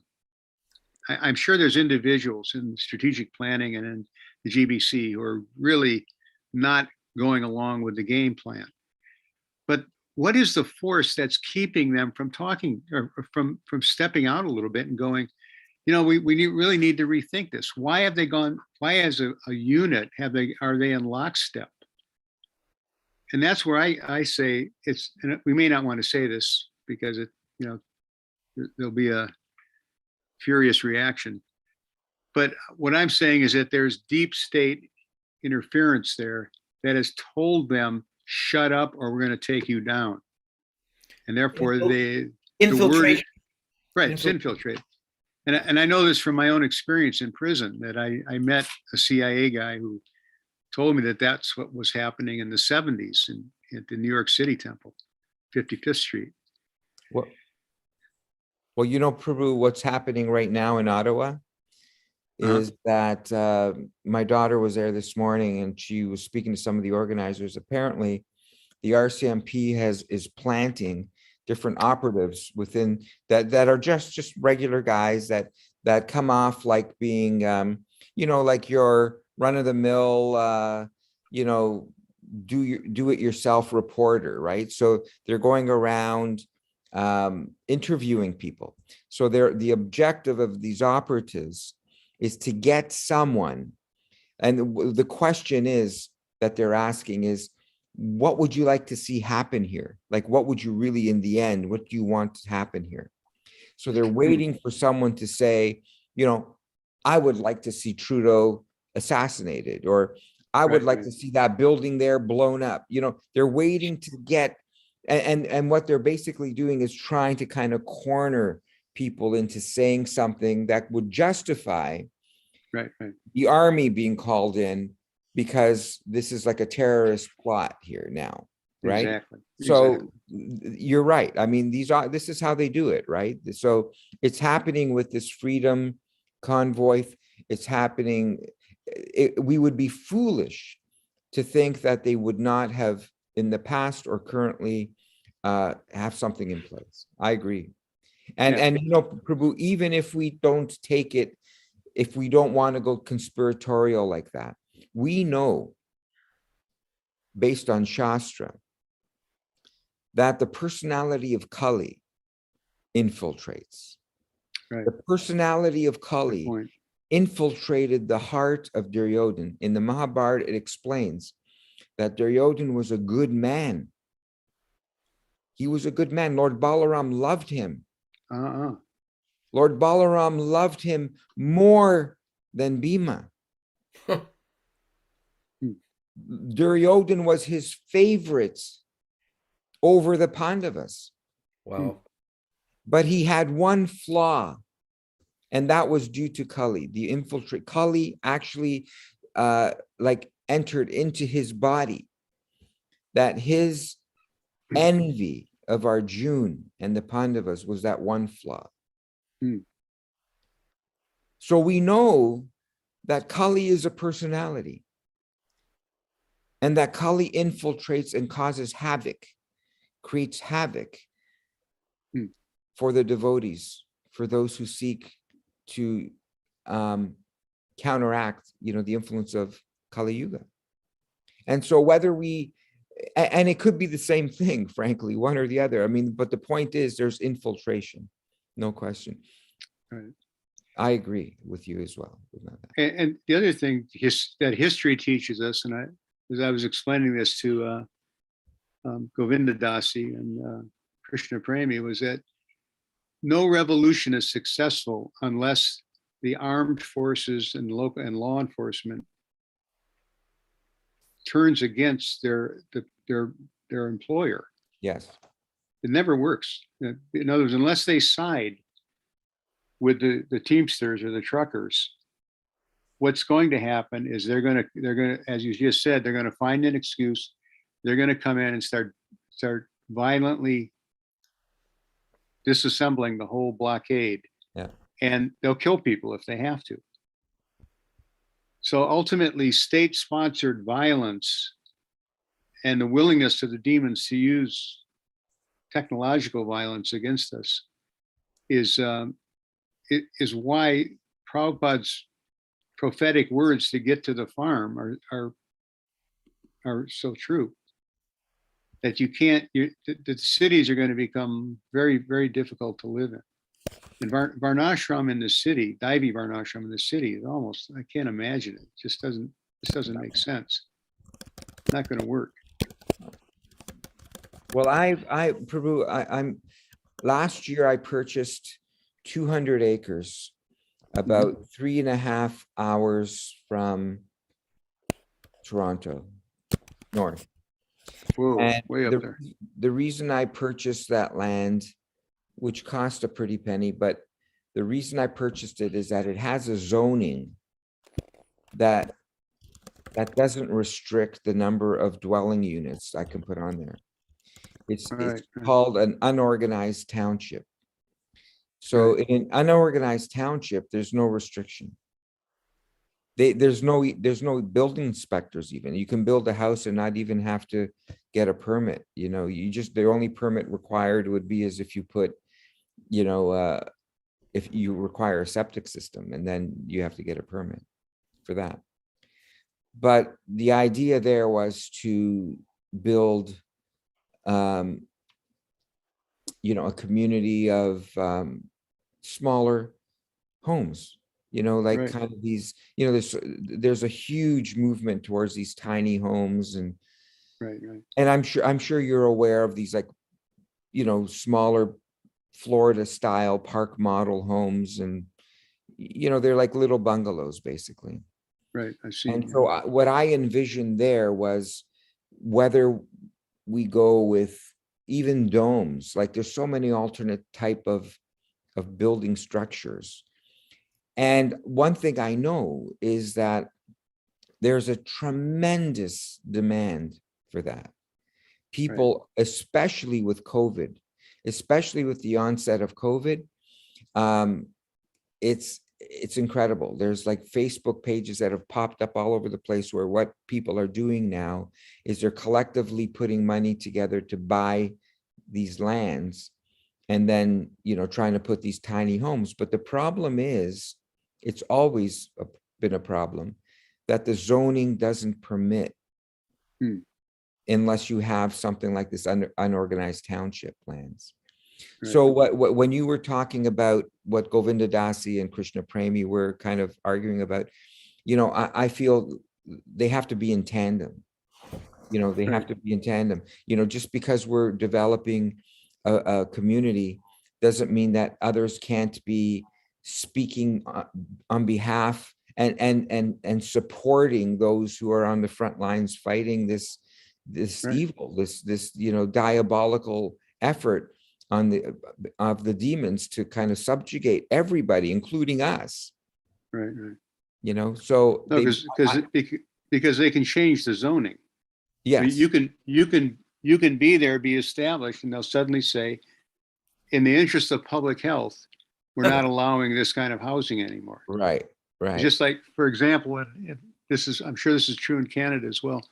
I'm sure there's individuals in strategic planning and in the GBC who are really not going along with the game plan. But what is the force that's keeping them from talking, or from stepping out a little bit and going, we really need to rethink this. Why have they gone? Why, as a unit, are they in lockstep? And that's where I say it's. And we may not want to say this because there'll be a furious reaction. But what I'm saying is that there's deep state interference there that has told them, shut up or we're going to take you down. And therefore infiltrate. Right, it's infiltrate. And I know this from my own experience in prison, that I met a CIA guy who told me that that's what was happening in the 70s at the New York City Temple, 55th Street. Well, Prabhu, what's happening right now in Ottawa is that my daughter was there this morning and she was speaking to some of the organizers. Apparently, the RCMP is planting different operatives within that are just regular guys that come off like being like your run-of-the-mill do it yourself reporter, right? So they're going around interviewing people. So the objective of these operatives is to get someone, and the question is that they're asking is, what would you like to see happen here? Like, what would you really, in the end, what do you want to happen here? So they're waiting for someone to say, I would like to see Trudeau assassinated, or I would like to see that building there blown up. They're waiting to get, and what they're basically doing is trying to kind of corner people into saying something that would justify the army being called in, because this is like a terrorist plot here now, right? Exactly. So you're right. I mean, this is how they do it, right? So it's happening with this freedom convoy. It's happening. We would be foolish to think that they would not have in the past or currently have something in place. I agree. And Prabhu, even if we don't take it, if we don't want to go conspiratorial like that, we know, based on Shastra, that the personality of Kali infiltrates. The personality of Kali infiltrated the heart of Duryodhana. In the Mahabharata, it explains that Duryodhana was a good man. He was a good man. Lord Balaram loved him. Lord Balaram loved him more than Bhima. Duryodhana was his favorite over the Pandavas. Wow. But he had one flaw, and that was due to Kali. The infiltrate Kali actually entered into his body, that his envy of Arjuna and the Pandavas was that one flaw. So we know that Kali is a personality, and that Kali infiltrates and causes havoc, creates havoc for the devotees, for those who seek to counteract, the influence of Kali Yuga. And so and it could be the same thing, frankly, one or the other. I mean, but the point is there's infiltration, no question. Right. I agree with you as well. And the other thing that history teaches us, and as I was explaining this to Govinda Dasi and Krishna Premi, was that no revolution is successful unless the armed forces and local and law enforcement turns against their employer. Yes. It never works. In other words, unless they side with the Teamsters or the truckers, what's going to happen is they're going to, as you just said, they're going to find an excuse. They're going to come in and start violently disassembling the whole blockade. Yeah. And they'll kill people if they have to. So ultimately, state-sponsored violence and the willingness of the demons to use technological violence against us is why Prabhupada's prophetic words to get to the farm are so true. That you can't, the cities are going to become very, very difficult to live in. And Varnashram in the city, Daivi Varnashram in the city, is almost, I can't imagine it. Just doesn't make sense. Not going to work. Well, Prabhu, I'm last year I purchased 200 acres, about 3.5 hours from Toronto, north. Whoa, and way up there. The reason I purchased that land, which cost a pretty penny, but the reason I purchased it is that it has a zoning that doesn't restrict the number of dwelling units I can put on there. It's called an unorganized township. So in an unorganized township, there's no restriction. There's no building inspectors even. You can build a house and not even have to get a permit. The only permit required would be as if you put, if you require a septic system, and then you have to get a permit for that. But the idea there was to build, a community of smaller homes, like Right. kind of these, there's a huge movement towards these tiny homes, and Right. Right. I'm sure you're aware of these, like, smaller Florida style park model homes, and they're like little bungalows basically. Right. I see. And so what I envisioned there was whether we go with even domes, like there's so many alternate type of building structures. And one thing I know is that there's a tremendous demand for that. People, especially with COVID, especially with the onset of COVID, it's incredible. There's like Facebook pages that have popped up all over the place where what people are doing now is they're collectively putting money together to buy these lands, and then, trying to put these tiny homes. But the problem is, it's always been a problem that the zoning doesn't permit unless you have something like this unorganized township plans. Right. So when you were talking about what Govinda Dasi and Krishna Premi were kind of arguing about, I feel they have to be in tandem. They have to be in tandem. Just because we're developing a community doesn't mean that others can't be speaking on behalf and supporting those who are on the front lines fighting this evil, this diabolical effort of the demons to kind of subjugate everybody, including us. Right. Right. So No, because they can change the zoning. yes, You can be there, be established, and they'll suddenly say, in the interest of public health, we're not allowing this kind of housing anymore. right. Just like, for example, I'm sure this is true in Canada as well.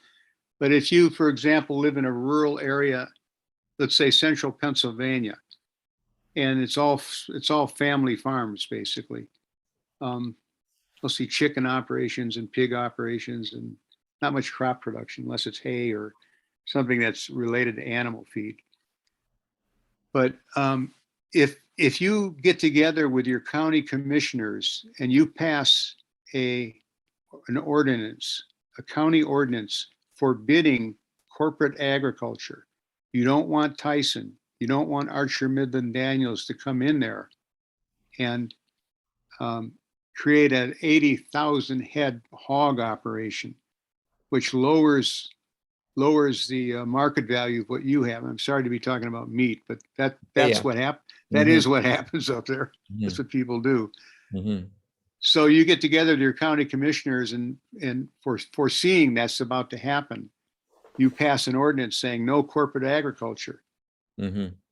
But if you, for example, live in a rural area, let's say central Pennsylvania, and it's all family farms basically. We'll see chicken operations and pig operations, and not much crop production unless it's hay or something that's related to animal feed. But if you get together with your county commissioners and you pass a county ordinance forbidding corporate agriculture, you don't want Tyson, you don't want Archer Midland Daniels to come in there and create an 80,000 head hog operation, which lowers the market value of what you have. I'm sorry to be talking about meat, but that's what happens. That is what happens up there. That's what people do. So you get together to your county commissioners, and foreseeing that's about to happen, you pass an ordinance saying no corporate agriculture.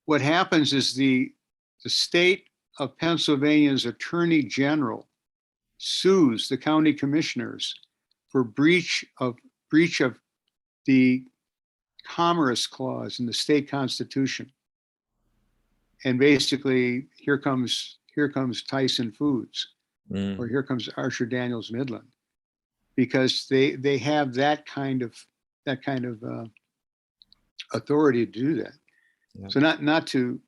What happens is the state of Pennsylvania's attorney general sues the county commissioners for breach of the commerce clause in the state constitution. And basically, here comes Tyson Foods, or here comes Archer Daniels Midland, because they have that kind of authority to do that. Yeah. So not to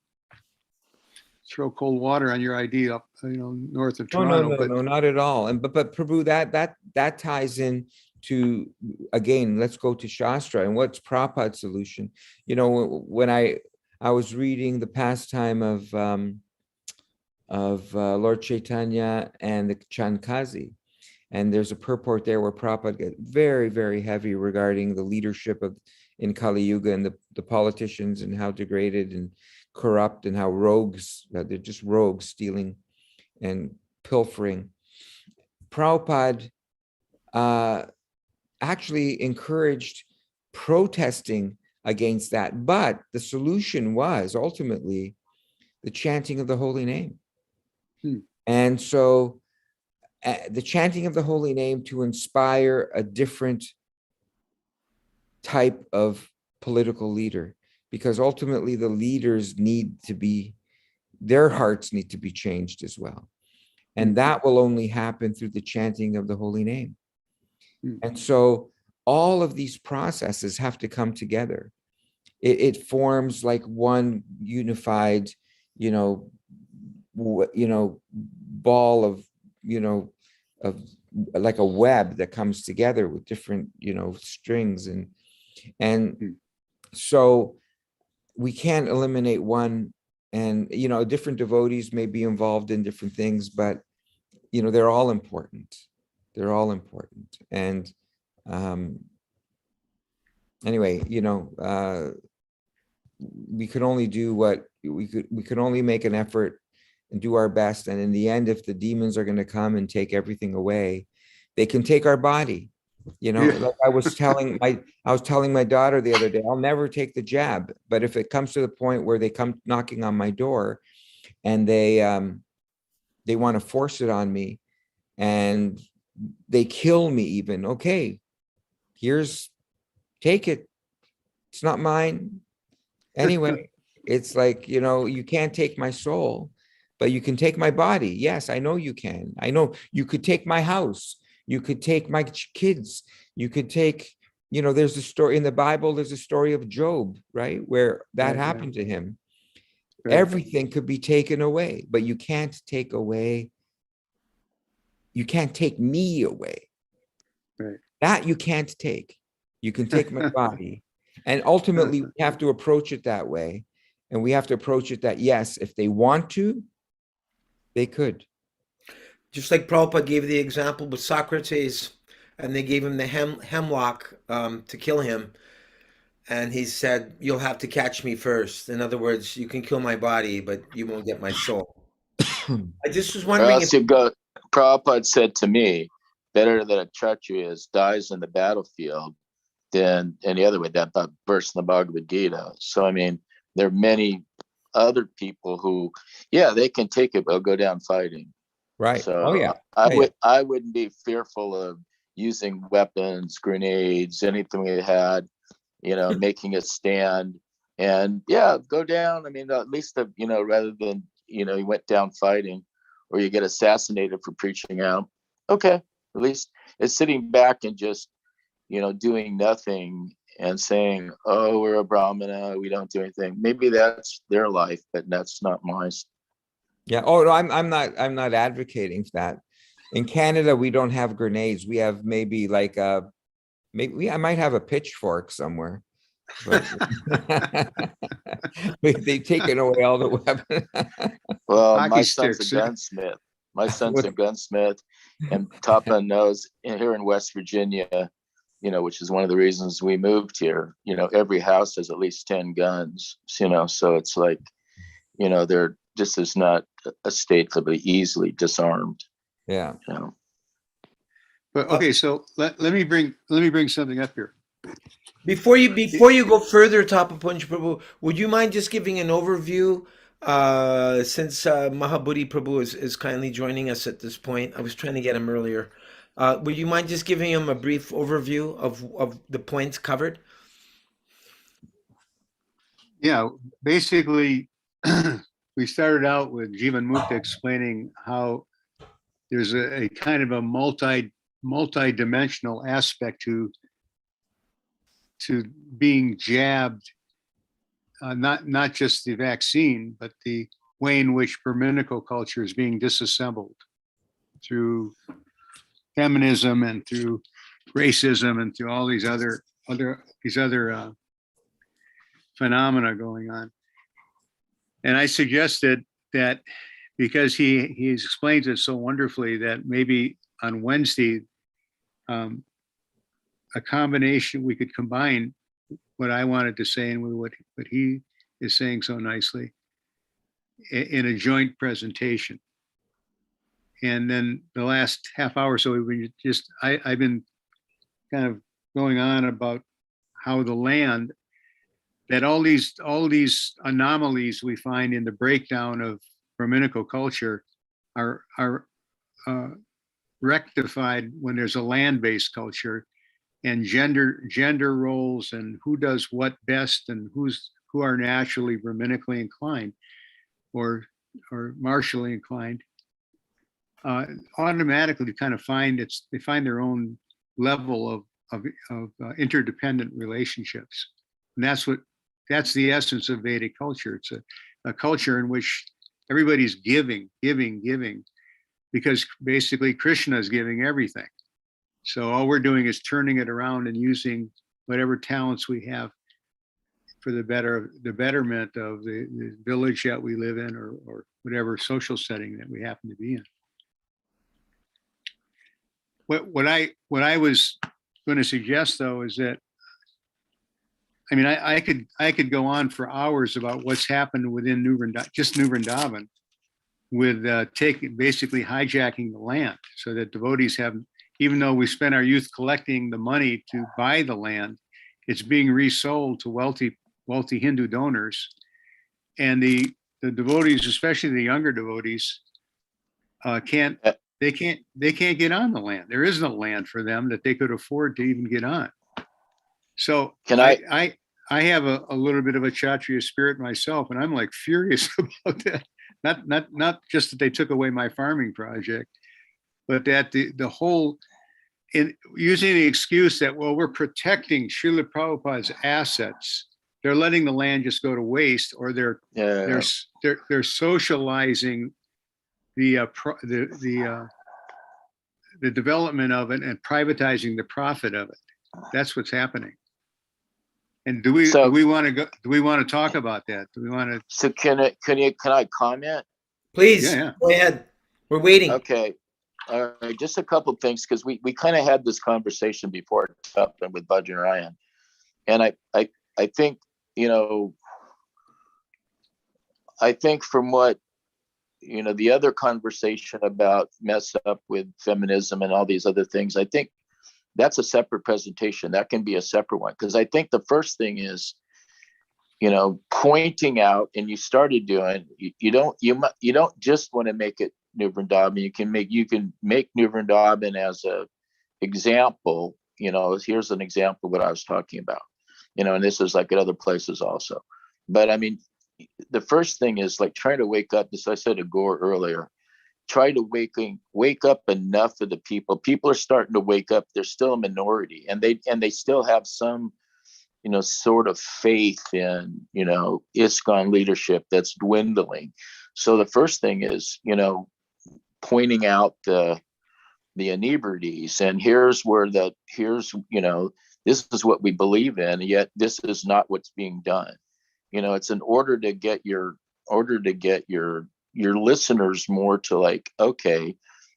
throw cold water on your idea up, north of Toronto. No, not at all. And but Prabhu, that ties in to, again, let's go to Shastra and what's Prabhupada's solution. When I was reading the pastime of Lord Chaitanya and the Chankazi, and there's a purport there where Prabhupada gets very, very heavy regarding the leadership in Kali Yuga and the politicians, and how degraded and corrupt and how rogues, they're just rogues stealing and pilfering. Prabhupada actually encouraged protesting against that, but the solution was ultimately the chanting of the holy name. And so the chanting of the holy name to inspire a different type of political leader, because ultimately the leaders their hearts need to be changed as well. And that will only happen through the chanting of the holy name. And so all of these processes have to come together. It forms like one unified, you know, ball of, of like a web that comes together with different, strings. And so we can't eliminate one. And, different devotees may be involved in different things, but, they're all important. They're all important. And anyway, we could only do what we could only make an effort and do our best. And in the end, if the demons are going to come and take everything away, they can take our body. Like I was telling my daughter the other day, I'll never take the jab, but if it comes to the point where they come knocking on my door and they want to force it on me and they kill me even, okay, take it. It's not mine. Anyway, it's like, you can't take my soul, but you can take my body. Yes, I know you can. I know you could take my house. You could take my kids. You could take, there's a story in the Bible. There's a story of Job, right? Where that happened to him. Right. Everything could be taken away, but you can't take away. You can't take me away. Right. That you can't take. You can take my body. And ultimately, we have to approach it that way. And we have to approach it that, yes, if they want to, they could. Just like Prabhupada gave the example with Socrates, and they gave him the hemlock to kill him. And he said, you'll have to catch me first. In other words, you can kill my body, but you won't get my soul. I just was wondering if... Prabhupada said to me, better that a Kshatriya dies in the battlefield than any other way, that verse in the Bhagavad Gita. So, I mean, there are many other people who, they can take it, but they'll go down fighting. Right. So I wouldn't be fearful of using weapons, grenades, anything we had, making a stand and go down. I mean, at least, rather than, you went down fighting or you get assassinated for preaching out. Okay. At least it's sitting back and just, doing nothing and saying, oh, we're a Brahmana, we don't do anything. Maybe that's their life, but that's not mine. Yeah. Oh, no, I'm not advocating for that. In Canada, we don't have grenades. We have maybe like I might have a pitchfork somewhere. But they've taken away all the weapons. Well, my son's a gunsmith. My son's a gunsmith, and Tapa knows here in West Virginia, which is one of the reasons we moved here. Every house has at least 10 guns. So it's like, this is not a state to be easily disarmed. Yeah. But okay, so let me bring something up here. Before you go further, Tapa Punj Prabhu, would you mind just giving an overview? Since Mahabudhi Prabhu is kindly joining us at this point, I was trying to get him earlier. Would you mind just giving him a brief overview of the points covered? Yeah, basically, we started out with Jivan Mukta explaining how there's a kind of a multi-dimensional aspect to being jabbed, not just the vaccine, but the way in which Brahminical culture is being disassembled through feminism and through racism and through all these other phenomena going on. And I suggested that because he explains it so wonderfully, that maybe on Wednesday, a combination, we could combine what I wanted to say and what he is saying so nicely in a joint presentation. And then the last half hour or so, I've been kind of going on about how the land, that all these anomalies we find in the breakdown of Brahminical culture are rectified when there's a land-based culture, and gender roles and who does what best and who are naturally Brahminically inclined or martially inclined, automatically kind of they find their own level of interdependent relationships. And that's the essence of Vedic culture. It's a culture in which everybody's giving, because basically Krishna is giving everything. So all we're doing is turning it around and using whatever talents we have for the betterment of the village that we live in, or whatever social setting that we happen to be in. What I was going to suggest, though, is that, I mean, I could go on for hours about what's happened within New Vrindavan, with basically hijacking the land, so that devotees have, even though we spent our youth collecting the money to buy the land, it's being resold to wealthy Hindu donors, and the devotees, especially the younger devotees, can't get on the land. There is no land for them that they could afford to even get on. So I have a little bit of a Kshatriya spirit myself, and I'm like furious about that. Not just that they took away my farming project, but that the whole, in using the excuse that, well, we're protecting Srila Prabhupada's assets, they're letting the land just go to waste, or they're socializing the development of it and privatizing the profit of it. That's what's happening. And do we want to talk about that? Do we want to? So can I comment? Please, Yeah. go ahead. We're waiting. Okay. All right. Just a couple of things, because we kind of had this conversation before it happened with Bhajan Ryan. And I think, I think from what, the other conversation about mess up with feminism and all these other things, I think that's a separate presentation. That can be a separate one. Because I think the first thing is, pointing out, and you started doing, you don't just want to make it New Vrindavan. You can make New Vrindavan as a example. Here's an example of what I was talking about. And this is like at other places also. But I mean, the first thing is like trying to wake up. This I said to Gaura earlier. Try to wake up enough of the people. People are starting to wake up. They're still a minority, and they still have some, sort of faith in, ISKCON leadership that's dwindling. So the first thing is, pointing out the inebrities, and here's this is what we believe in, yet this is not what's being done. It's in order to get your listeners more to like, okay,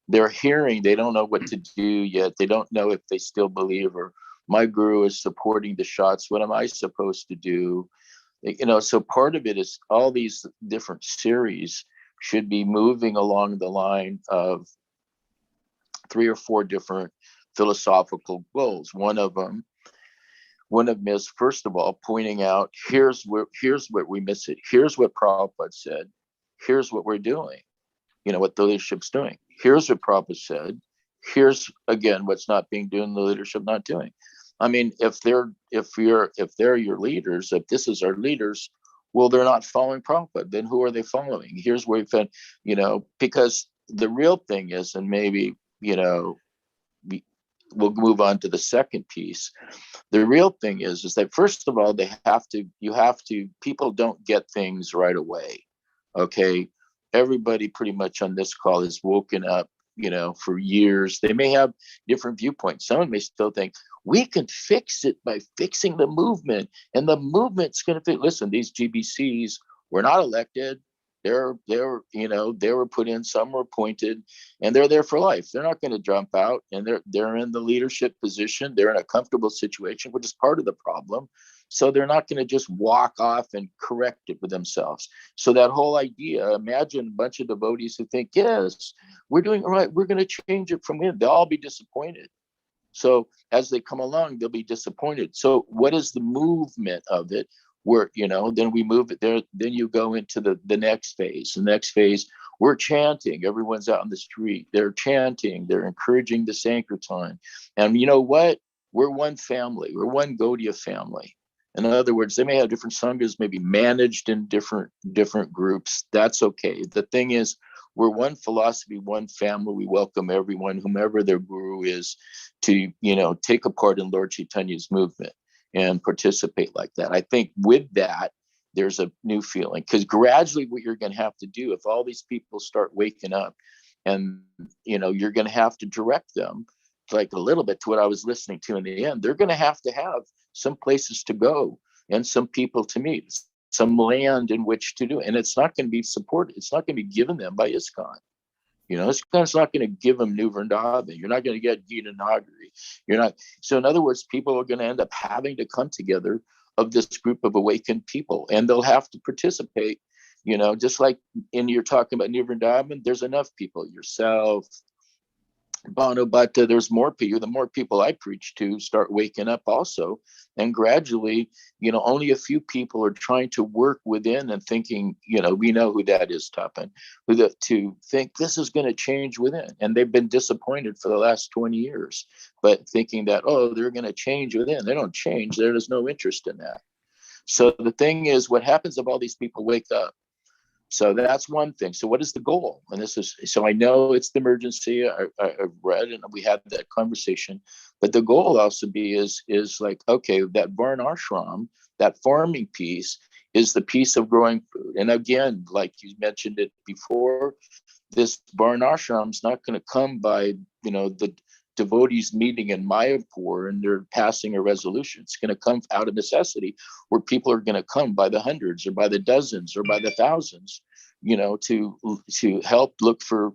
they're hearing, they don't know what to do yet. They don't know if they still believe, or my guru is supporting the shots. What am I supposed to do? So part of it is all these different series should be moving along the line of 3 or 4 different philosophical goals. One of them is, first of all, pointing out, here's where we miss it. Here's what Prabhupada said. Here's what we're doing. What the leadership's doing. Here's what Prabhupada said. Here's again what's not being done, the leadership not doing. I mean, if they're your leaders, if this is our leaders, well, they're not following Prabhupada. Then who are they following? Here's where we've been, because the real thing is, and maybe we'll move on to the second piece. The real thing is that first of all, people don't get things right away. Okay. Everybody pretty much on this call has woken up, for years. They may have different viewpoints. Someone may still think we can fix it by fixing the movement, and the movement's going to fit. Listen, these GBCs were not elected. They were put in, some were appointed, and they're there for life. They're not going to jump out, and they're in the leadership position. They're in a comfortable situation, which is part of the problem. So they're not going to just walk off and correct it with themselves. So that whole idea, imagine a bunch of devotees who think, yes, we're doing it right, we're going to change it from within. They'll all be disappointed. So as they come along, they'll be disappointed. So what is the movement of it? Where, then we move it there. Then you go into the next phase. The next phase, we're chanting. Everyone's out on the street. They're chanting. They're encouraging the Sankirtan. And you know what? We're one family. We're one Gaudiya family. In other words, they may have different sanghas, maybe managed in different groups. That's okay. The thing is, we're one philosophy, one family. We welcome everyone, whomever their guru is, to, take a part in Lord Chaitanya's movement and participate like that. I think with that, there's a new feeling, because gradually what you're going to have to do, if all these people start waking up, and, you're going to have to direct them like a little bit to what I was listening to in the end. They're going to have some places to go and some people to meet, some land in which to do it. And it's not going to be supported. It's not going to be given them by ISKCON. ISKCON's not going to give them New Vrindavan. You're not going to get Gita Nagari. You're not. So in other words, people are going to end up having to come together of this group of awakened people, and they'll have to participate, just like you're talking about New Vrindavan, there's enough people, yourself, Bono, but there's more people. The more people I preach to start waking up also, and gradually, only a few people are trying to work within and thinking, we know who that is, Tapan, to think this is going to change within. And they've been disappointed for the last 20 years, but thinking that, they're going to change within. They don't change. There's no interest in that. So the thing is, what happens if all these people wake up? So that's one thing. So what is the goal? And so I know it's the emergency. I've read and we had that conversation, but the goal also is like, okay, that Varn Ashram, that farming piece is the piece of growing food. And again, like you mentioned it before, this Varn Ashram is not going to come by, the devotees meeting in Mayapur and they're passing a resolution. It's going to come out of necessity, where people are going to come by the hundreds or by the dozens or by the thousands, to help look for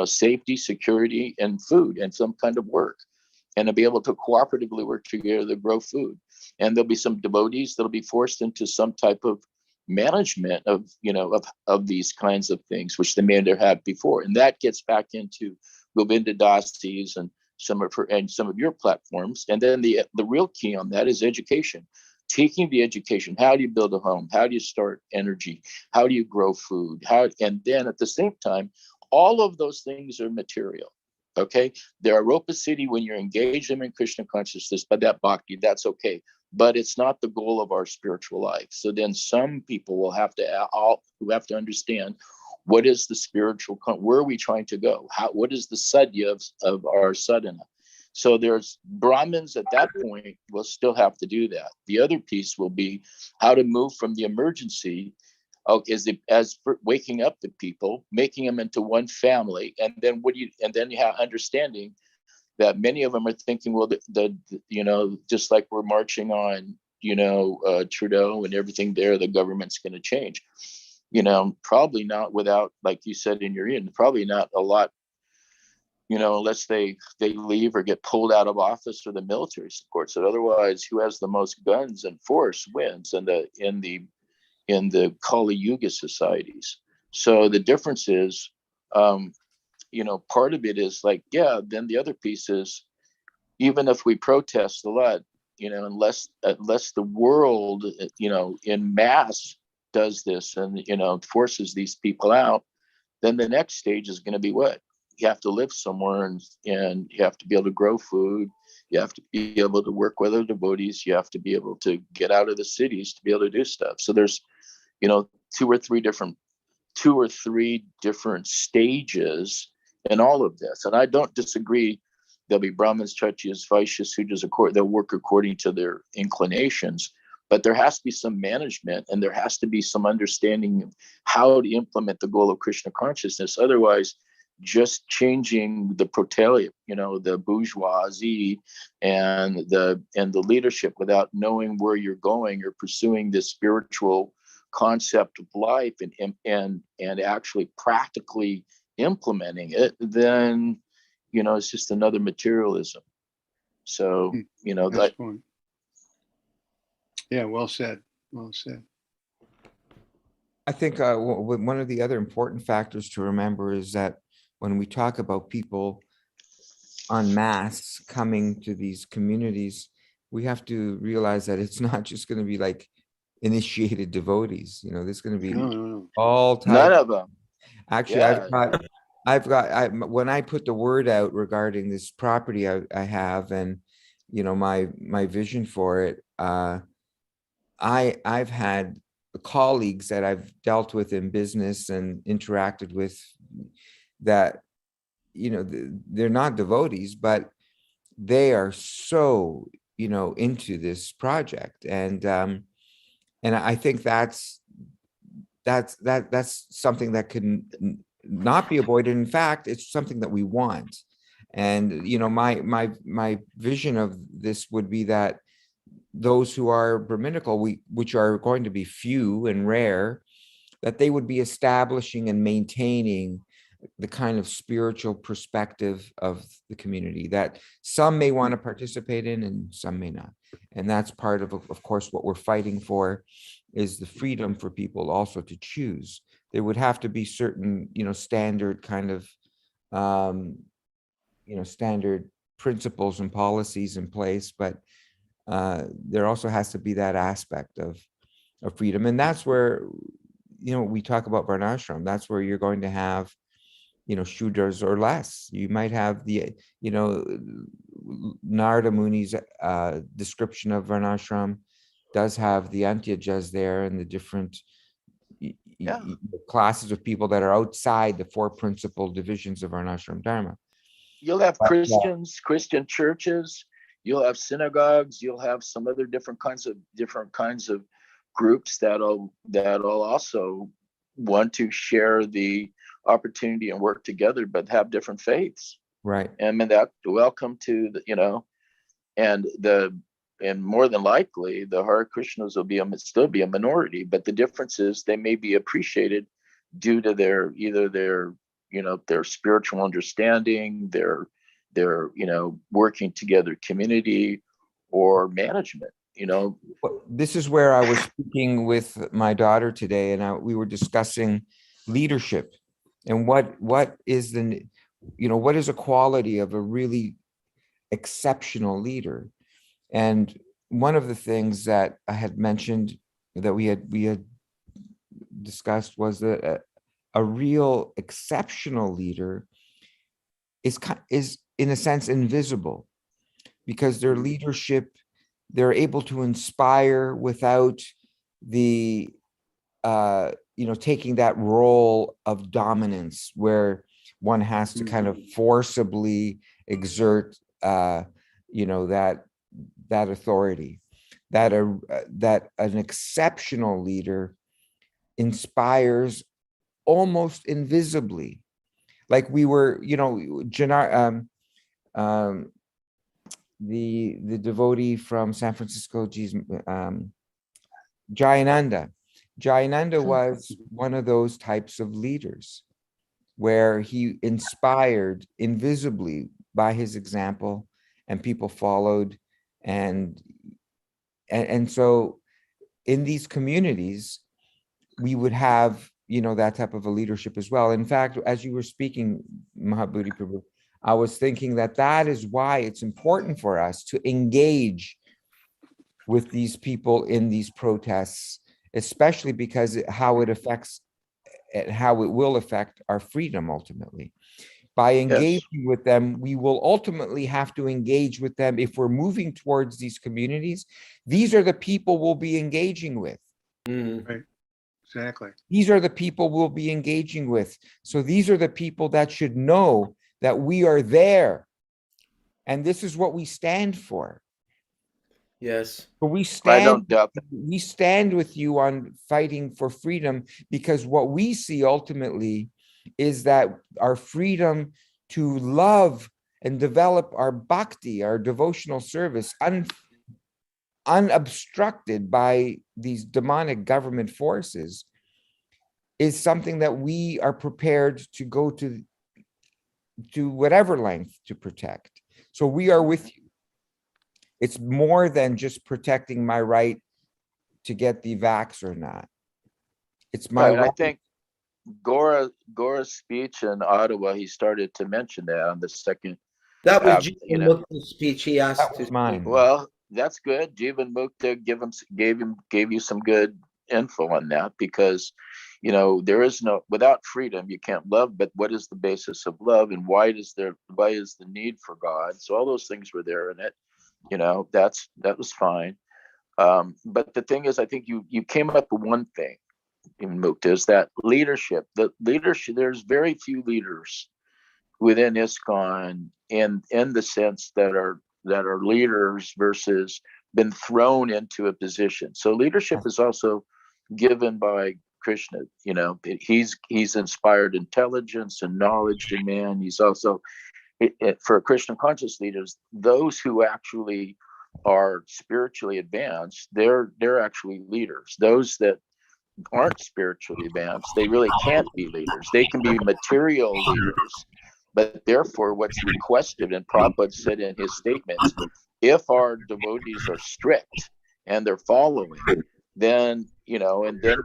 safety, security, and food and some kind of work, and to be able to cooperatively work together to grow food. And there'll be some devotees that'll be forced into some type of management of these kinds of things, which they may have had before. And that gets back into Govinda Dasi's and some of your platforms. And then the real key on that is education. Taking the education. How do you build a home? How do you start energy? How do you grow food? And then at the same time, all of those things are material. Okay, they're Aropa City when you're engaged in Krishna consciousness, but that bhakti, that's okay. But it's not the goal of our spiritual life. So then some people will have to understand, what is the spiritual, where are we trying to go? What is the sadhya of our sadhana? So there's Brahmins at that point will still have to do that. The other piece will be how to move from the emergency as for waking up the people, making them into one family, and then you have understanding that many of them are thinking, well, just like we're marching on, Trudeau and everything there, the government's going to change. Probably not without, like you said in your end, probably not a lot, unless they leave or get pulled out of office or the military supports it. Otherwise, who has the most guns and force wins in the Kali Yuga societies. So the difference is, part of it is like, then the other piece is, even if we protest a lot, unless the world, in mass does this and, forces these people out, then the next stage is going to be what? You have to live somewhere and you have to be able to grow food. You have to be able to work with other devotees. You have to be able to get out of the cities to be able to do stuff. So there's, two or three different stages in all of this. And I don't disagree. There'll be Brahmins, Kshatriyas, Vaishyas who they'll work according to their inclinations. But there has to be some management and there has to be some understanding of how to implement the goal of Krishna consciousness. Otherwise, just changing the proletariat, the bourgeoisie and the leadership without knowing where you're going or pursuing this spiritual concept of life and actually practically implementing it, then, it's just another materialism. So, That's fun. Yeah, well said. Well said. I think one of the other important factors to remember is that when we talk about people en masse coming to these communities, we have to realize that it's not just going to be like initiated devotees. There's going to be all types. None of them. Actually, when I put the word out regarding this property I have and, my vision for it, I've had colleagues that I've dealt with in business and interacted with that, they're not devotees, but they are so, into this project. And I think that's something that can not be avoided. In fact, it's something that we want. And, my vision of this would be that those who are Brahminical, which are going to be few and rare, that they would be establishing and maintaining the kind of spiritual perspective of the community that some may want to participate in and some may not. And that's part of course, what we're fighting for is the freedom for people also to choose. There would have to be certain, standard kind of, standard principles and policies in place, but there also has to be that aspect of freedom. And that's where, we talk about Varnashram, that's where you're going to have, Shudras or less. You might have the, Narada Muni's description of Varnashram does have the Antyajas there and the different classes of people that are outside the four principal divisions of Varnashram Dharma. You'll have Christians, Christian churches, you'll have synagogues, you'll have some other different kinds of groups that'll also want to share the opportunity and work together, but have different faiths. Right. And that welcome to the, and more than likely the Hare Krishnas will still be a minority, but the difference is they may be appreciated due to their spiritual understanding, their working together community or management. This is where I was speaking with my daughter today, and we were discussing leadership and what is a quality of a really exceptional leader. And one of the things that I had mentioned that we had discussed was that a real exceptional leader is in a sense invisible, because their leadership, they're able to inspire without the taking that role of dominance where one has to kind of forcibly exert that authority. That an exceptional leader inspires almost invisibly. Like we were, the devotee from San Francisco, Jayananda. Jayananda was one of those types of leaders where he inspired invisibly by his example, and people followed. And so in these communities, we would have, that type of a leadership as well. In fact, as you were speaking, Mahabodhi Prabhu, I was thinking that is why it's important for us to engage with these people in these protests, especially because how it affects and how it will affect our freedom ultimately. By engaging with them, we will ultimately have to engage with them. If we're moving towards these communities, these are the people we'll be engaging with. Right. Exactly. These are the people we'll be engaging with. So these are the people that should know that we are there. And this is what we stand for. Yes. But we I don't doubt that. We stand with you on fighting for freedom, because what we see ultimately is that our freedom to love and develop our bhakti, our devotional service, unobstructed by these demonic government forces, is something that we are prepared to go to whatever length to protect. So we are with you. It's more than just protecting my right to get the vax or not. It's my right. I think Gaura's speech in Ottawa, he started to mention that on the second. That was Jivan Mukta's speech. He asked That was mine. Well, that's good. Jivan Mukta gave you some good info on that, because there is without freedom you can't love. But what is the basis of love, and why is the need for God? So all those things were there in it. That was fine. But the thing is, I think you came up with one thing in Mukta, is that leadership. The leadership. There's very few leaders within ISKCON in the sense that are leaders versus been thrown into a position. So leadership is also given by Krishna. You know, he's inspired intelligence and knowledge in man. He's also, for Krishna conscious leaders, those who actually are spiritually advanced, they're actually leaders. Those that aren't spiritually advanced, they really can't be leaders. They can be material leaders, but therefore what's requested, and Prabhupada said in his statements, if our devotees are strict and they're following, then, you know, and then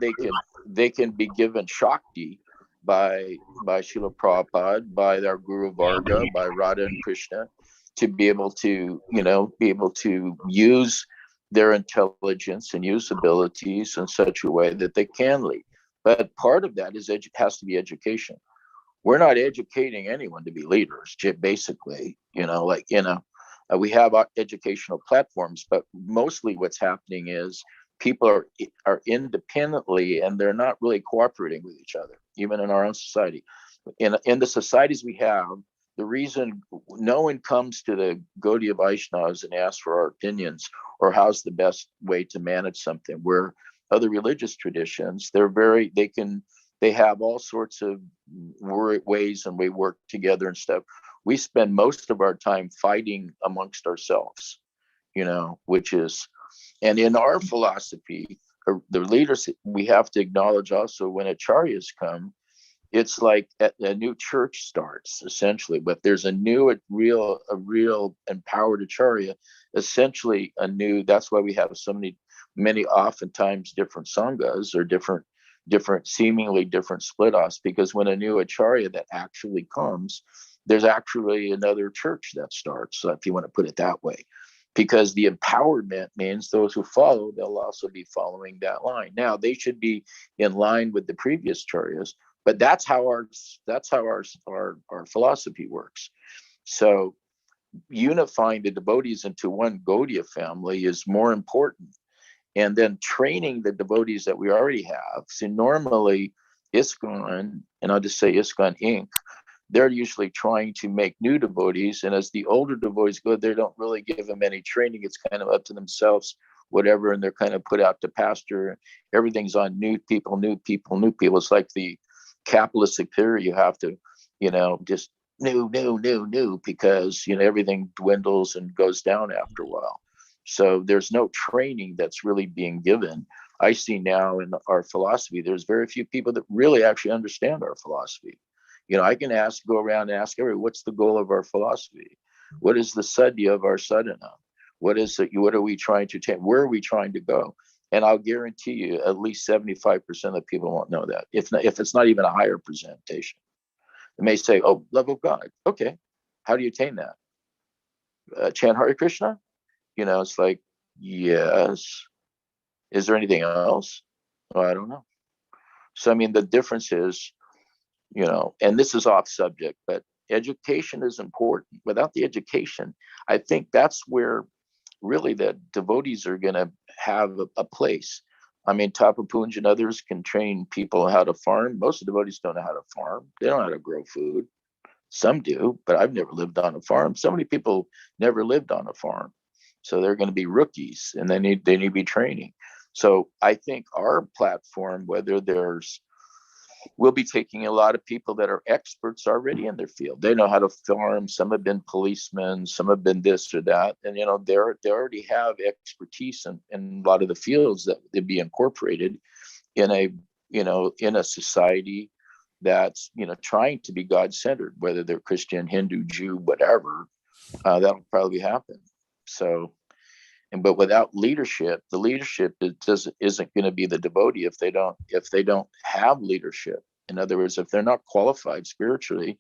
they can be given Shakti by Srila Prabhupada, by their Guru Varga, by Radha and Krishna, to be able to, you know, use their intelligence and use abilities in such a way that they can lead. But part of that has to be education. We're not educating anyone to be leaders, basically, you know, like, you know, we have educational platforms, but mostly what's happening is people are independently, and they're not really cooperating with each other, even in our own society. In the societies we have, the reason no one comes to the Gaudiya Vaishnavas and asks for our opinions or how's the best way to manage something, where other religious traditions, they have all sorts of ways, and we work together and stuff. We spend most of our time fighting amongst ourselves, you know, and in our philosophy, the leaders, we have to acknowledge also when acharyas come, it's like a new church starts, essentially. But there's a real empowered acharya, essentially that's why we have so many oftentimes different sanghas, or different seemingly different split-offs, because when a new acharya that actually comes, there's actually another church that starts, if you want to put it that way. Because the empowerment means those who follow, they'll also be following that line. Now, they should be in line with the previous acharyas, but that's how our philosophy works. So unifying the devotees into one Gaudiya family is more important. And then training the devotees that we already have. So normally ISKCON, and I'll just say ISKCON Inc., they're usually trying to make new devotees. And as the older devotees go, they don't really give them any training. It's kind of up to themselves, whatever. And they're kind of put out to pasture. Everything's on new people. It's like the capitalistic theory. You have to, you know, just new, because, you know, everything dwindles and goes down after a while. So there's no training that's really being given. I see now in our philosophy, there's very few people that really actually understand our philosophy. You know, I can go around and ask everyone, what's the goal of our philosophy? What is the sadhya of our sadhana? What are we trying to take? Where are we trying to go? And I'll guarantee you at least 75% of people won't know that. If it's not even a higher presentation. They may say, oh, love of God. Okay. How do you attain that? Chant Hare Krishna? You know, it's like, yes. Is there anything else? Well, I don't know. So, I mean, the difference is, you know, and this is off subject, but education is important. Without the education, I think that's where really the devotees are going to have a place. I mean, Tapapunj and others can train people how to farm. Most of the devotees don't know how to farm. They don't know how to grow food. Some do, but I've never lived on a farm. So many people never lived on a farm. So they're going to be rookies, and they need to be training. So I think our platform, we'll be taking a lot of people that are experts already in their field. They know how to farm. Some have been policemen, some have been this or that. And, you know, they already have expertise in a lot of the fields that they'd be incorporated in a society that's, you know, trying to be God-centered, whether they're Christian, Hindu, Jew, whatever, that'll probably happen. So, but without leadership, the leadership isn't going to be the devotee if they don't have leadership. In other words, if they're not qualified spiritually,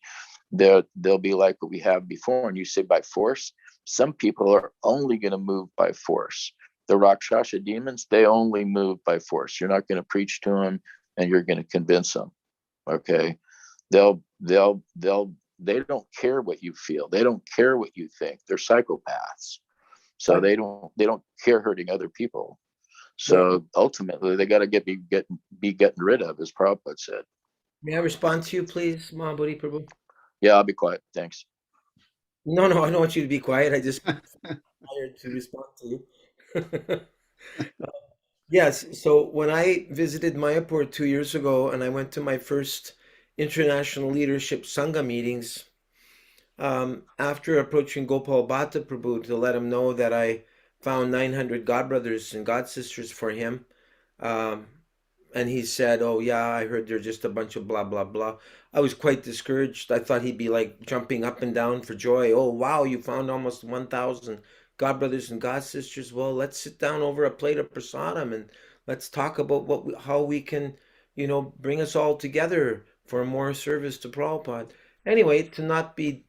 they'll be like what we have before. And you say by force, some people are only going to move by force. The Rakshasa demons, they only move by force. You're not going to preach to them, and you're going to convince them. Okay, they don't care what you feel. They don't care what you think. They're psychopaths. So they don't care hurting other people. So ultimately, they got to be getting rid of, as Prabhupada said. May I respond to you, please, Mahabodhi Prabhu? Yeah, I'll be quiet. Thanks. No, I don't want you to be quiet. I just hired to respond to you. Yes, so when I visited Mayapur 2 years ago and I went to my first international leadership Sangha meetings, after approaching Gopal Bhatta Prabhu to let him know that I found 900 godbrothers and godsisters for him, um, and he said, "Oh yeah, I heard they're just a bunch of blah blah blah." I was quite discouraged. I thought he'd be like jumping up and down for joy. "Oh wow, you found almost 1,000 godbrothers and godsisters. Well, let's sit down over a plate of prasadam and let's talk about how we can, bring us all together for more service to Prabhupada." Anyway, to not be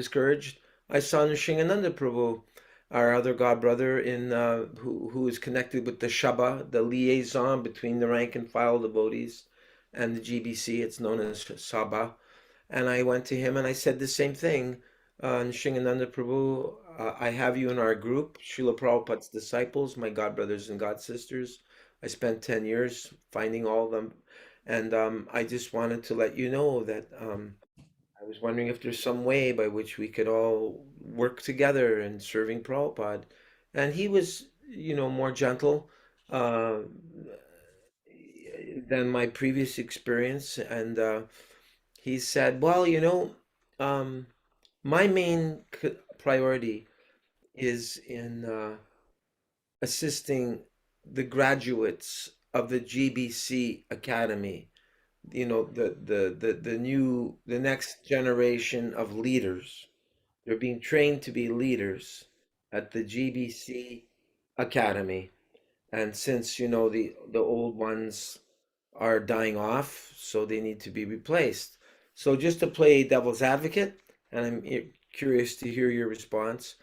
discouraged, I saw Nrsingananda Prabhu, our other godbrother who is connected with the Shaba, the liaison between the rank and file devotees and the GBC. It's known as Sabha. And I went to him and I said the same thing. Nrsingananda Prabhu, I have you in our group, Srila Prabhupada's disciples, my godbrothers and godsisters. I spent 10 years finding all of them. And I just wanted to let you know that I was wondering if there's some way by which we could all work together in serving Prabhupada. And he was, more gentle uh, than my previous experience. And he said, "Well, um, my main priority is in assisting the graduates of the GBC Academy, the next generation of leaders. They're being trained to be leaders at the GBC Academy. And since, the old ones are dying off, so they need to be replaced." So just to play devil's advocate, and I'm curious to hear your response,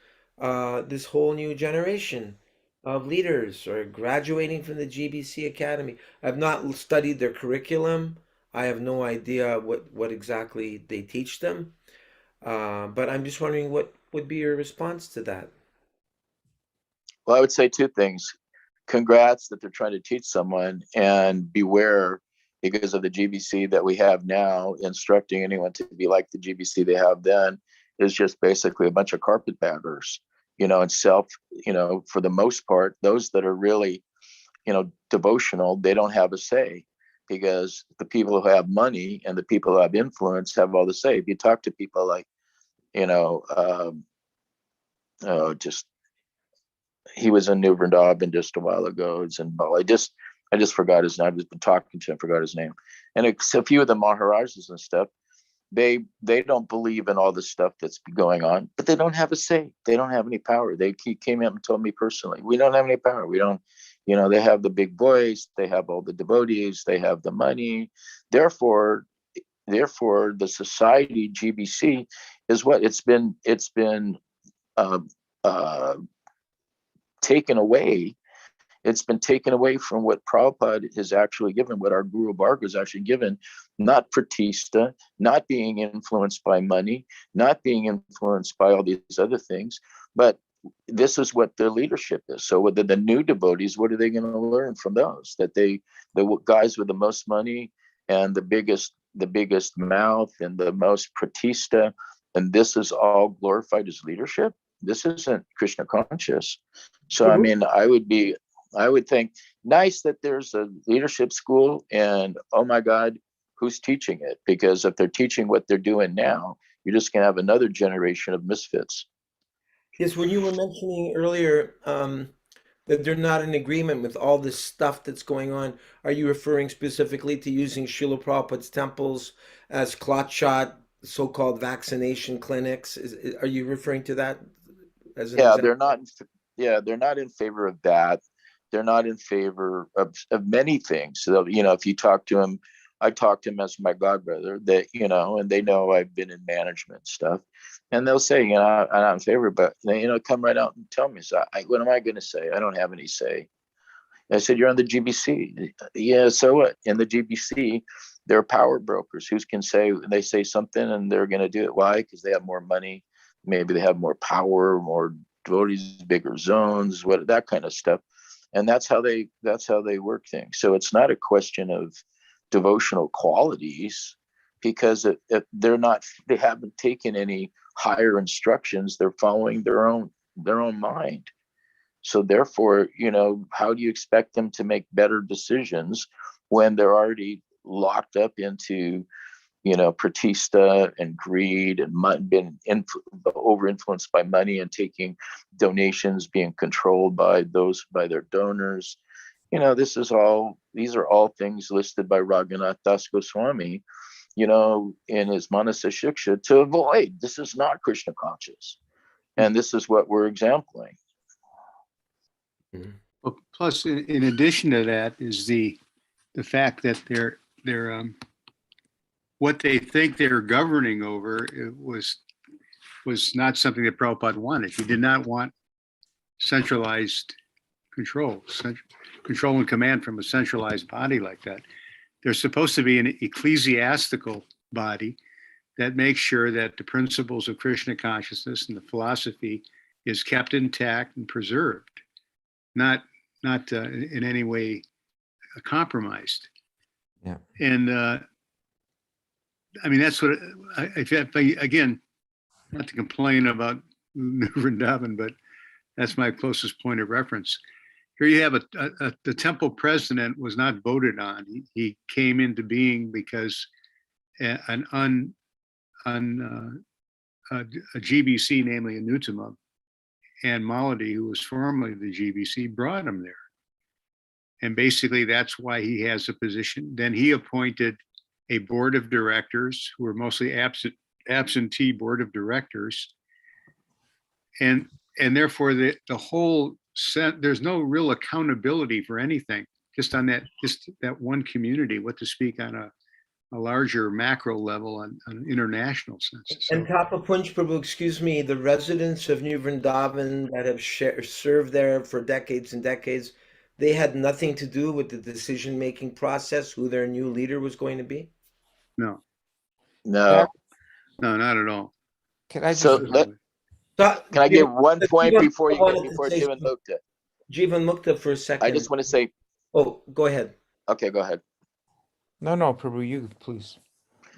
this whole new generation of leaders are graduating from the GBC Academy. I've not studied their curriculum. I have no idea what exactly they teach them. But I'm just wondering what would be your response to that? Well, I would say two things. Congrats that they're trying to teach someone, and beware, because of the GBC that we have now, instructing anyone to be like the GBC they have then is just basically a bunch of carpetbaggers, and for the most part, those that are really, devotional, they don't have a say, because the people who have money and the people who have influence have all the say. If you talk to people like, just he was in New Vrindavan just a while ago. It's in Bali. I just forgot his name. I've just been talking to him, forgot his name. And it's a few of the Maharajas and stuff. They don't believe in all the stuff that's going on, but they don't have a say. They don't have any power. He came up and told me personally, we don't have any power. We don't, they have the big voice, they have all the devotees, they have the money. Therefore, the society GBC is what it's been uh, uh, taken away. It's been taken away from what Prabhupada has actually given, what our Guru Varga has actually given, not pratista, not being influenced by money, not being influenced by all these other things, but this is what their leadership is. So whether the new devotees, what are they going to learn from those? That the guys with the most money and the biggest mouth and the most pratista, and this is all glorified as leadership? This isn't Krishna conscious. So, I mean, I would think nice that there's a leadership school, and oh my God, who's teaching it? Because if they're teaching what they're doing now, you're just going to have another generation of misfits. Yes, when you were mentioning earlier that they're not in agreement with all this stuff that's going on, are you referring specifically to using Srila Prabhupada's temples as clot shot, so-called vaccination clinics? Are you referring to that as an example? They're not in favor of that. They're not in favor of many things. So, if you talk to them, I talk to them as my godbrother, that, and they know I've been in management stuff, and they'll say, I'm not in favor, but they, come right out and tell me. So what am I going to say? I don't have any say. I said, you're on the GBC. Yeah, so what? In the GBC, there are power brokers who can say, they say something and they're going to do it. Why? Because they have more money. Maybe they have more power, more devotees bigger zones, what that kind of stuff. And that's how they work things. So it's not a question of devotional qualities, because they haven't taken any higher instructions. They're following their own mind. So therefore, how do you expect them to make better decisions when they're already locked up into, pratista and greed, and been over influenced by money, and taking donations, being controlled by their donors? These are all things listed by Raghunath Das Goswami, in his Manasa Shiksha, to avoid. This is not Krishna conscious. And this is what we're exempling. Well, plus, in addition to that, is the fact that they're what they think they're governing over was not something that Prabhupada wanted. He did not want centralized control and command from a centralized body like that. There's supposed to be an ecclesiastical body that makes sure that the principles of Krishna consciousness and the philosophy is kept intact and preserved, not in any way compromised. Yeah. And that's what again, not to complain about New Vrindavan, but that's my closest point of reference. Here you have the temple president was not voted on. He came into being because a GBC, namely Anutama, and Maladi, who was formerly the GBC, brought him there. And basically that's why he has a position. Then he appointed a board of directors who were mostly absentee board of directors. And therefore the whole set, there's no real accountability for anything, just that one community, what to speak on a larger macro level, on an international sense. And Tapa Punj Prabhu, excuse me, the residents of New Vrindavan that have served there for decades and decades, they had nothing to do with the decision-making process, who their new leader was going to be? No, No. not at all. Can I just, So can I give one point before Jivan Mukta? Jivan Mukta for a second. I just want to say, Oh, go ahead. okay, go ahead. no, Prabhu, you please.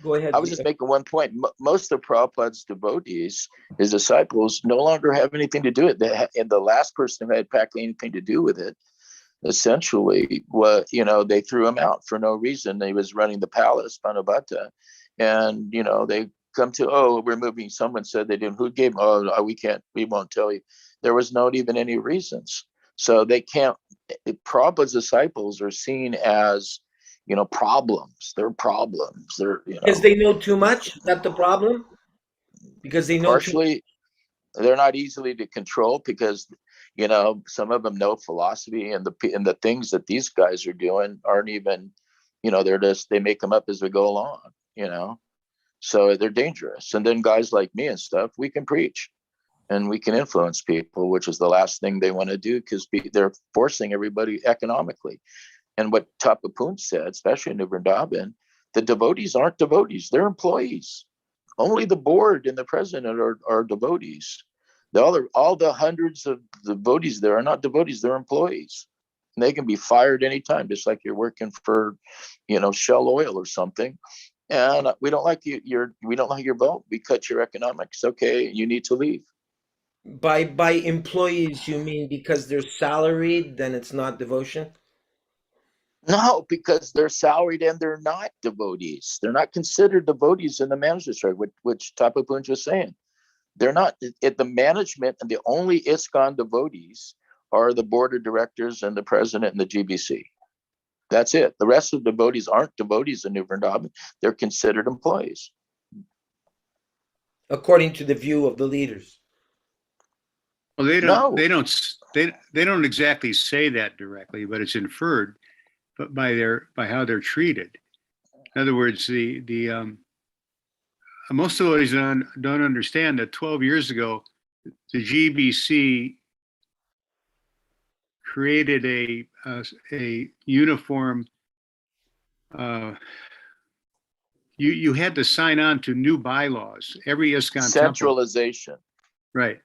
Go ahead. I was just making one point. Most of Prabhupada's devotees, his disciples, no longer have anything to do with it. And the last person who had practically anything to do with it, essentially, they threw him out for no reason. He was running the palace, Panabhata, and they come to, we're moving. Someone said they didn't. Who gave? We won't tell you. There was not even any reasons. So they can't. Prabhupada's disciples are seen as, problems. They're problems. Because they know too much. Is that the problem? Because they know partially. They're not easily to control because, some of them know philosophy, and the things that these guys are doing aren't even, they make them up as we go along, so they're dangerous. And then guys like me and stuff, we can preach and we can influence people, which is the last thing they want to do, because they're forcing everybody economically. And what Tapa Punj said, especially in New Vrindavan, the devotees aren't devotees, they're employees. Only the board and the president are devotees. All the hundreds of devotees there are not devotees, they're employees. And they can be fired anytime, just like you're working for, Shell Oil or something. And we don't like we don't like your vote. We cut your economics. Okay, you need to leave. By employees, you mean because they're salaried, then it's not devotion? No, because they're salaried and they're not devotees. They're not considered devotees in the management structure, which Tapa Punj was saying. They're not at the management, and the only ISKCON devotees are the board of directors and the president and the GBC. That's it. The rest of the devotees aren't devotees in New Vrindavan. They're considered employees. According to the view of the leaders. Well, they don't exactly say that directly, but it's inferred, but by how they're treated. In other words, most devotees don't understand that 12 years ago, the GBC created a uniform. You had to sign on to new bylaws. Every ISKCON centralization. Temple, right?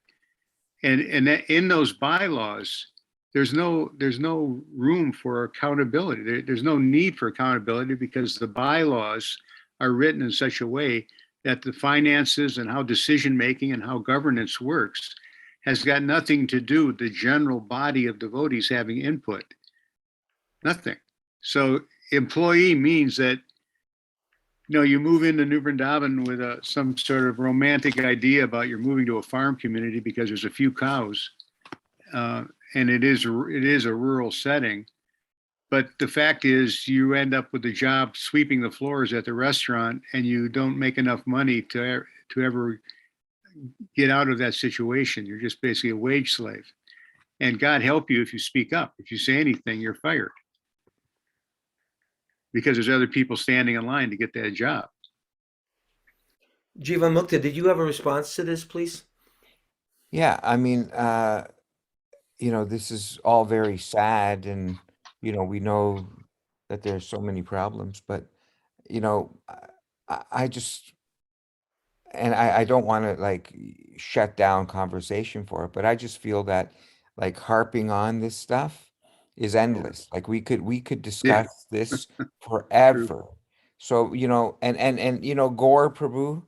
in those bylaws, there's no room for accountability. There's no need for accountability because the bylaws are written in such a way that the finances and how decision making and how governance works has got nothing to do with the general body of devotees having input. Nothing. So employee means that you move into New Vrindavan with some sort of romantic idea about you're moving to a farm community because there's a few cows, and it is a rural setting. But the fact is, you end up with a job sweeping the floors at the restaurant, and you don't make enough money to ever get out of that situation. You're just basically a wage slave. And God help you if you speak up. If you say anything, you're fired because there's other people standing in line to get that job. Jivan Mukta, did you have a response to this, please? Yeah, I mean, this is all very sad, and we know that there's so many problems, but I just, and I don't want to like shut down conversation for it, but I just feel that like harping on this stuff is endless. Like we could discuss this forever. So, and Gaur Prabhu,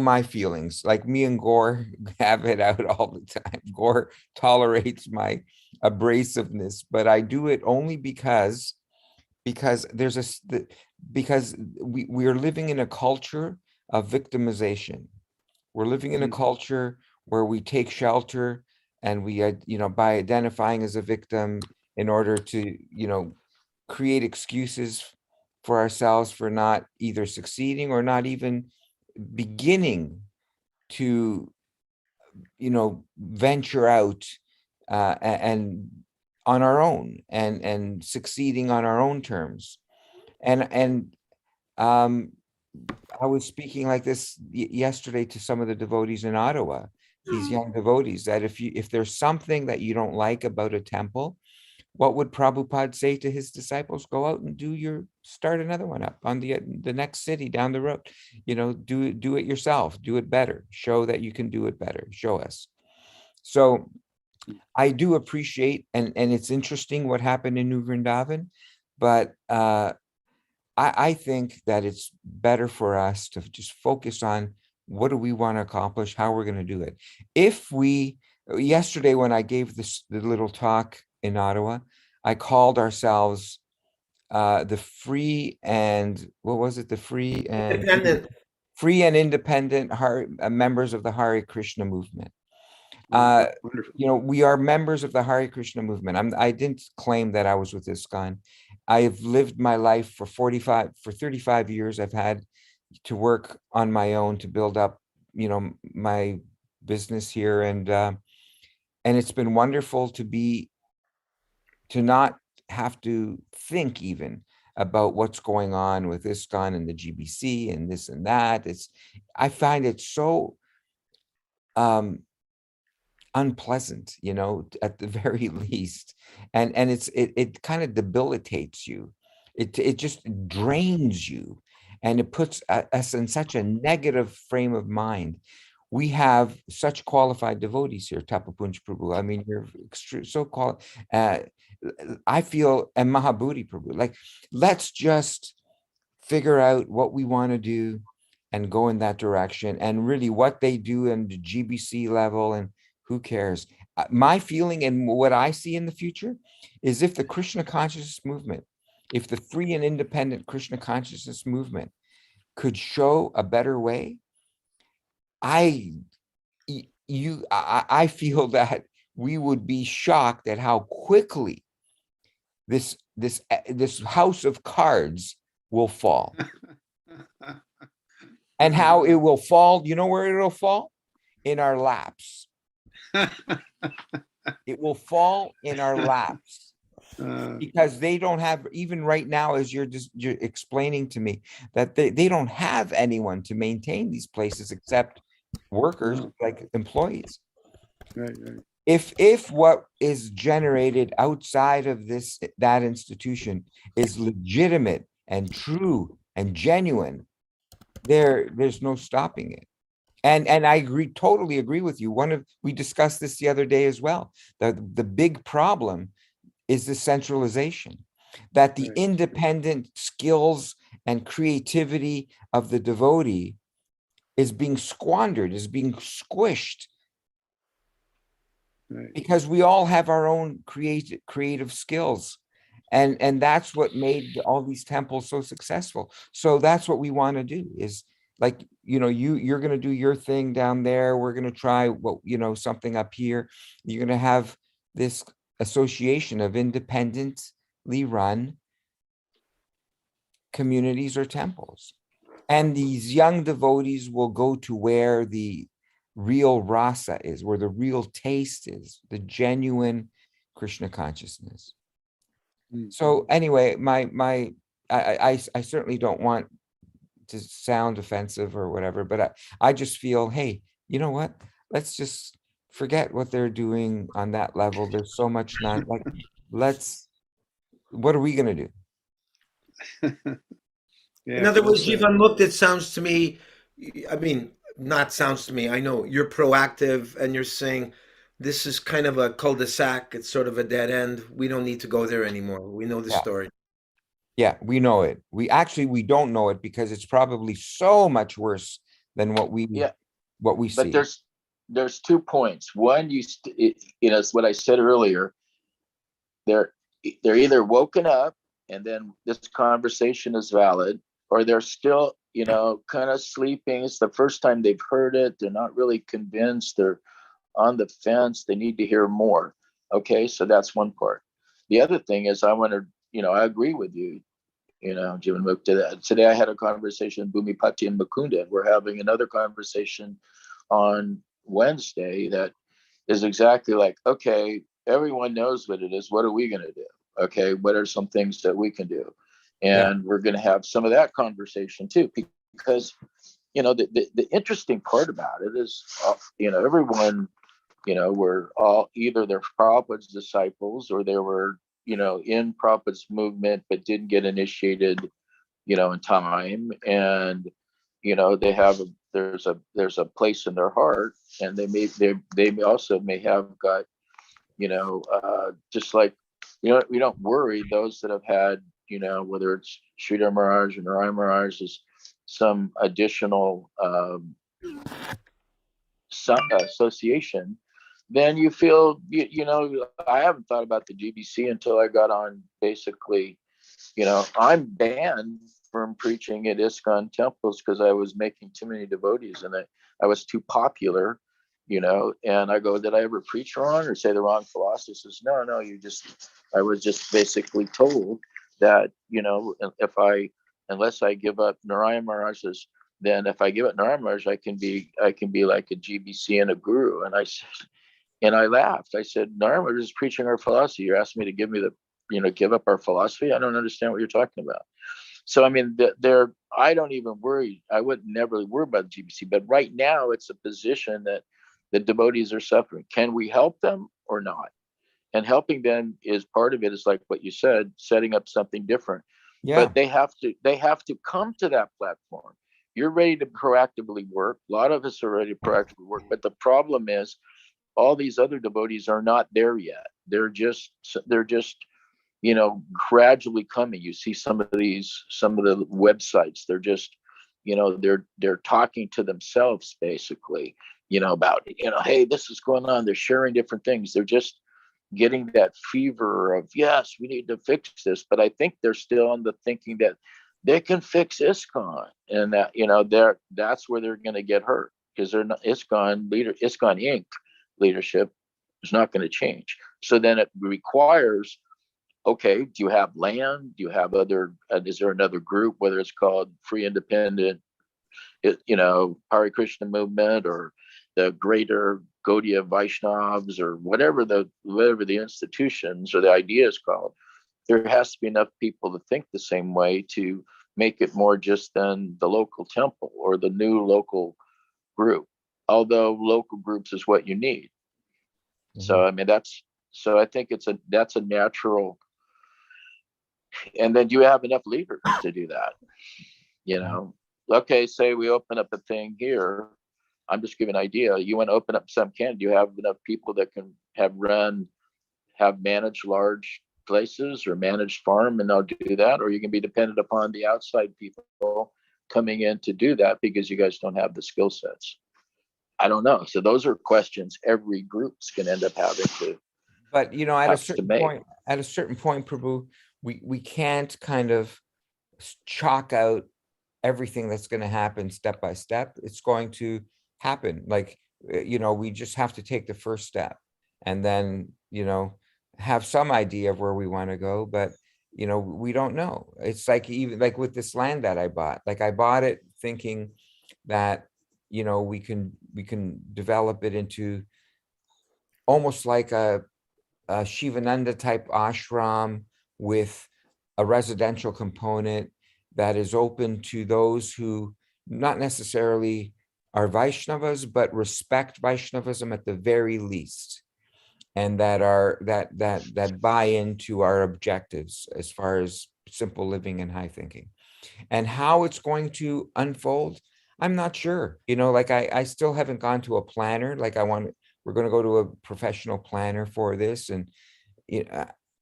my feelings. Like me and Gaur have it out all the time. Gaur tolerates my abrasiveness, but I do it only because there's because we are living in a culture of victimization. We're living in a culture where we take shelter and we, by identifying as a victim in order to, create excuses for ourselves for not either succeeding or not even beginning to, venture out and on our own and succeeding on our own terms. And I was speaking like this yesterday to some of the devotees in Ottawa, these young devotees, that if there's something that you don't like about a temple, what would Prabhupada say to his disciples? Go out and start another one up on the next city down the road. Do it yourself, do it better, show that you can do it better, show us. So I do appreciate, and it's interesting what happened in New Vrindavan, but I think that it's better for us to just focus on what do we want to accomplish, how we're going to do it. Yesterday when I gave the little talk in Ottawa, I called ourselves the free and what was it? The free and independent members of the Hare Krishna movement. We are members of the Hare Krishna movement. I didn't claim that I was with ISKCON. I have lived my life for 35 years. I've had to work on my own to build up, my business here. And it's been wonderful to not have to think even about what's going on with ISKCON and the GBC and this and that. I find it so, unpleasant, at the very least, and it kind of debilitates you. It just drains you, and it puts us in such a negative frame of mind. We have such qualified devotees here, Tapapunj Prabhu. I mean, you're so qualified. I feel, and Mahabhuti Prabhu, like, let's just figure out what we want to do and go in that direction, and really what they do in the GBC level, and who cares? My feeling and what I see in the future is if the Krishna consciousness movement, if the free and independent Krishna consciousness movement could show a better way, I feel that we would be shocked at how quickly this house of cards will fall. And how it will fall, where it'll fall? In our laps. It will fall in our laps because they don't have, even right now, as you're explaining to me, that they don't have anyone to maintain these places except workers, like employees. Right. If what is generated outside of that institution is legitimate and true and genuine, there's no stopping it. And I totally agree with you. We discussed this the other day as well. The big problem is the centralization, that the Right. independent skills and creativity of the devotee is being squandered, is being squished, Right. because we all have our own creative skills. And that's what made all these temples so successful. So that's what we want to do, is like, you're going to do your thing down there. We're going to try something up here. You're going to have this association of independently run communities or temples. And these young devotees will go to where the real rasa is, where the real taste is, the genuine Krishna consciousness. Mm. So anyway, I certainly don't want to sound offensive or whatever, but I just feel, hey, you know what? Let's just forget what they're doing on that level. There's so much not like, what are we going to do? Yeah, In other well words, said. Jivan Mukta, it sounds to me, I mean, not sounds to me, I know you're proactive and you're saying this is kind of a cul-de-sac. It's sort of a dead end. We don't need to go there anymore. We know the Yeah. story. Yeah, we know it. We don't know it because it's probably so much worse than what we Yeah, but see. there's 2 points. One, it's what I said earlier. They're either woken up and then this conversation is valid, or they're still, kind of sleeping. It's the first time they've heard it. They're not really convinced. They're on the fence. They need to hear more. Okay, so that's one part. The other thing is, I agree with you. Jim and Mook, today I had a conversation with Bhumipati and Mukunda, and we're having another conversation on Wednesday that is exactly like, okay, everyone knows what it is. What are we going to do? Okay, what are some things that we can do? Yeah. And we're going to have some of that conversation too, because the interesting part about it is, everyone, were all either they're Prabhupada's disciples or they were, in Prabhupada's movement but didn't get initiated, in time. And they have there's a place in their heart, and they also may have got, just like, we don't worry those that have had, whether it's Sridhar Maharaj or Narayan Maharaj, is some additional association. Then you feel, I haven't thought about the GBC until I got on. Basically, I'm banned from preaching at ISKCON temples because I was making too many devotees, and I was too popular, and I go, did I ever preach wrong or say the wrong philosophy? Says, no, I was just basically told that, unless I give up Narayan Maharaj's, then if I give up Narayan Maharaj, I can be like a GBC and a guru. And I said, and I laughed. I said, Narayan Maharaj is preaching our philosophy. You're asking me to give up our philosophy? I don't understand what you're talking about. So, I mean, I don't even worry. I would never worry about the GBC, but right now it's a position that the devotees are suffering. Can we help them or not? And helping them is part of it, is like what you said, setting up something different. Yeah. But they have to come to that platform. You're ready to proactively work. A lot of us are ready to proactively work. But the problem is all these other devotees are not there yet. They're just gradually coming. You see some of the websites, they're just, they're talking to themselves basically, about, hey, this is going on. They're sharing different things. They're just getting that fever of, yes, we need to fix this. But I think they're still on the thinking that they can fix ISKCON, and that, that's where they're going to get hurt, because they're not ISKCON Inc. leadership is not going to change. So then it requires, okay, do you have land? Do you have is there another group, whether it's called Free Independent, Hare Krishna movement, or the greater Gaudiya Vaishnavas, or whatever the institutions or the idea is called? There has to be enough people to think the same way to make it more just than the local temple or the new local group, although local groups is what you need. So, I mean, so I think that's a natural. And then do you have enough leaders to do that? Okay, say we open up a thing here, I'm just giving an idea. You want to open up some camp. Do you have enough people that can have managed large places or managed farm, and they'll do that? Or you can be dependent upon the outside people coming in to do that because you guys don't have the skill sets. I don't know. So those are questions every group's going to end up having to. But you know, at a Has to certain make. point, Prabhu, we can't kind of chalk out everything that's going to happen step by step. It's going to happen. Like, you know, we just have to take the first step and then, you know, have some idea of where we want to go. But, you know, we don't know. It's like, even like with this land that I bought, like I bought it thinking that, you know, we can develop it into almost like a Shivananda type ashram with a residential component that is open to those who not necessarily are Vaishnavas, but respect Vaishnavism at the very least, and that buy into our objectives as far as simple living and high thinking. And how it's going to unfold, I'm not sure. You know, like I still haven't gone to a planner. Like we're going to go to a professional planner for this, and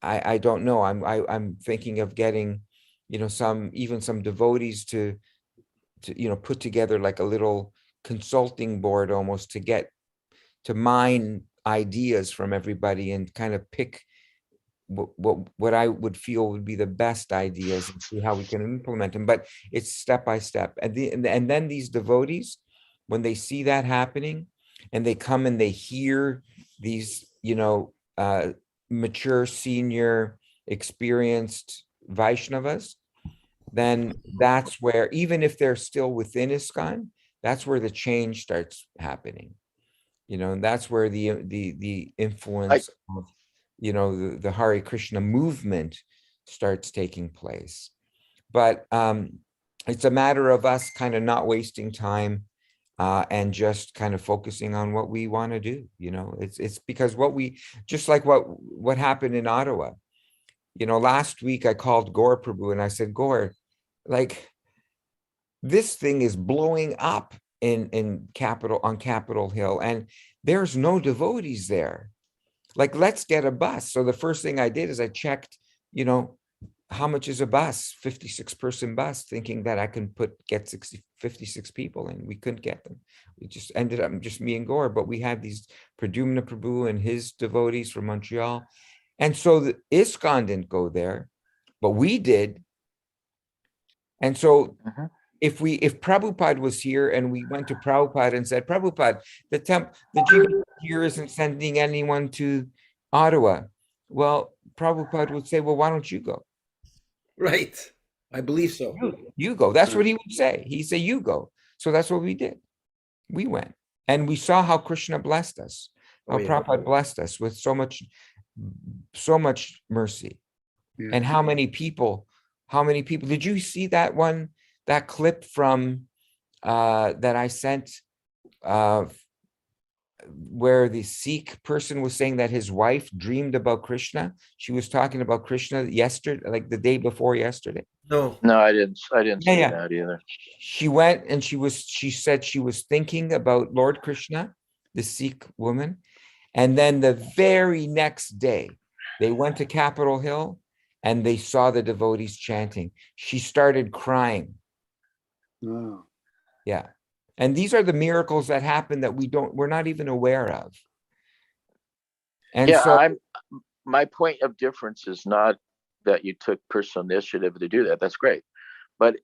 I don't know. I'm thinking of getting, you know, some devotees to you know, put together like a little consulting board almost to mine ideas from everybody and kind of pick what I would feel would be the best ideas and see how we can implement them. But it's step by step. And then these devotees, when they see that happening and they come and they hear these, you know, mature, senior, experienced Vaishnavas, then that's where, even if they're still within ISKCON, that's where the change starts happening. You know, and that's where the influence of, you know, the Hare Krishna movement starts taking place. But it's a matter of us kind of not wasting time and just kind of focusing on what we want to do. You know, it's because just like what happened in Ottawa. You know, last week I called Gaura Prabhu and I said, Gaura, like, this thing is blowing up on Capitol Hill, and there's no devotees there. Like, let's get a bus. So the first thing I did is I checked, you know, how much is a bus, 56-person bus, thinking that I can get 56 people in. We couldn't get them. We just ended up just me and Gaura, but we had these Pradyumna Prabhu and his devotees from Montreal. And so the ISKCON didn't go there, but we did. And so if Prabhupada was here and we went to Prabhupada and said, Prabhupada, the GBC here isn't sending anyone to Ottawa. Well, Prabhupada would say, well, why don't you go? Right. I believe so. You go. That's what he would say. He'd say, you go. So that's what we did. We went. And we saw how Krishna blessed us, how Prabhupada blessed us with so much mercy. Yeah. And how many people, did you see that clip from that I sent where the Sikh person was saying that his wife dreamed about Krishna? She was talking about Krishna yesterday, like the day before yesterday. No, I didn't see that either. She went and she said she was thinking about Lord Krishna, the Sikh woman. And then the very next day, they went to Capitol Hill and they saw the devotees chanting. She started crying. Oh. Yeah. And these are the miracles that happen that we're not even aware of. And my point of difference is not that you took personal initiative to do that. That's great. But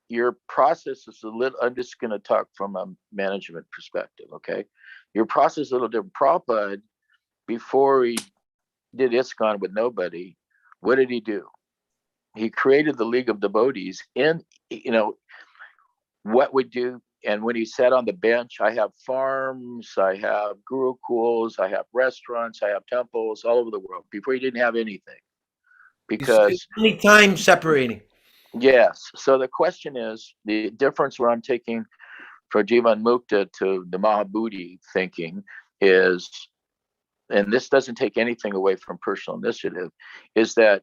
your process is a little, I'm just going to talk from a management perspective. Okay. Your process is a little different. Prabhupada, before he did ISKCON with nobody, what did he do? He created the League of Devotees, and, you know, what we do. And when he sat on the bench, I have farms, I have gurukuls, I have restaurants, I have temples all over the world, before he didn't have anything. Because only time separating. Yes. So the question is, the difference where I'm taking for Jivan Mukta to the Mahabodhi thinking is, and this doesn't take anything away from personal initiative, is that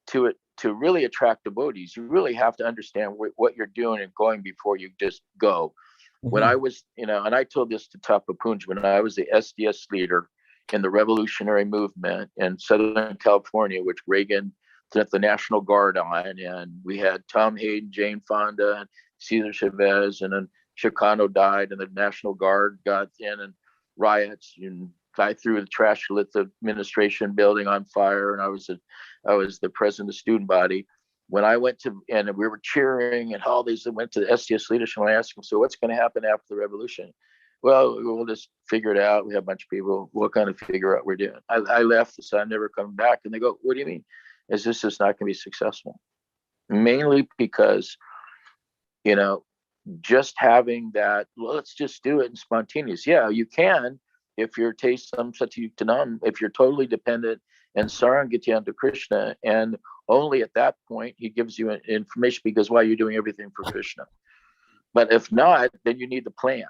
to really attract devotees, you really have to understand what you're doing and going before you just go. When I was, and I told this to Tapapunj, when I was the SDS leader in the revolutionary movement in Southern California, which Reagan sent the National Guard on, and we had Tom Hayden, Jane Fonda, and Cesar Chavez, and then Chicano died, and the National Guard got in and riots, and guy threw the trash, lit the administration building on fire, and I was the president of the student body. When I went to, and we were cheering, and all these went to the SDS leadership, and I asked them, so what's going to happen after the revolution? Well, we'll just figure it out. We have a bunch of people. We'll kind of figure out what we're doing. I left, so I'm never coming back. And they go, what do you mean? Is this just not going to be successful? Mainly because, just having that, well, let's just do it in spontaneous. Yeah, you can if you're if you're totally dependent and Sarangatiyan to Krishna, and only at that point he gives you information, because why you're doing everything for Krishna. But if not, then you need the plan,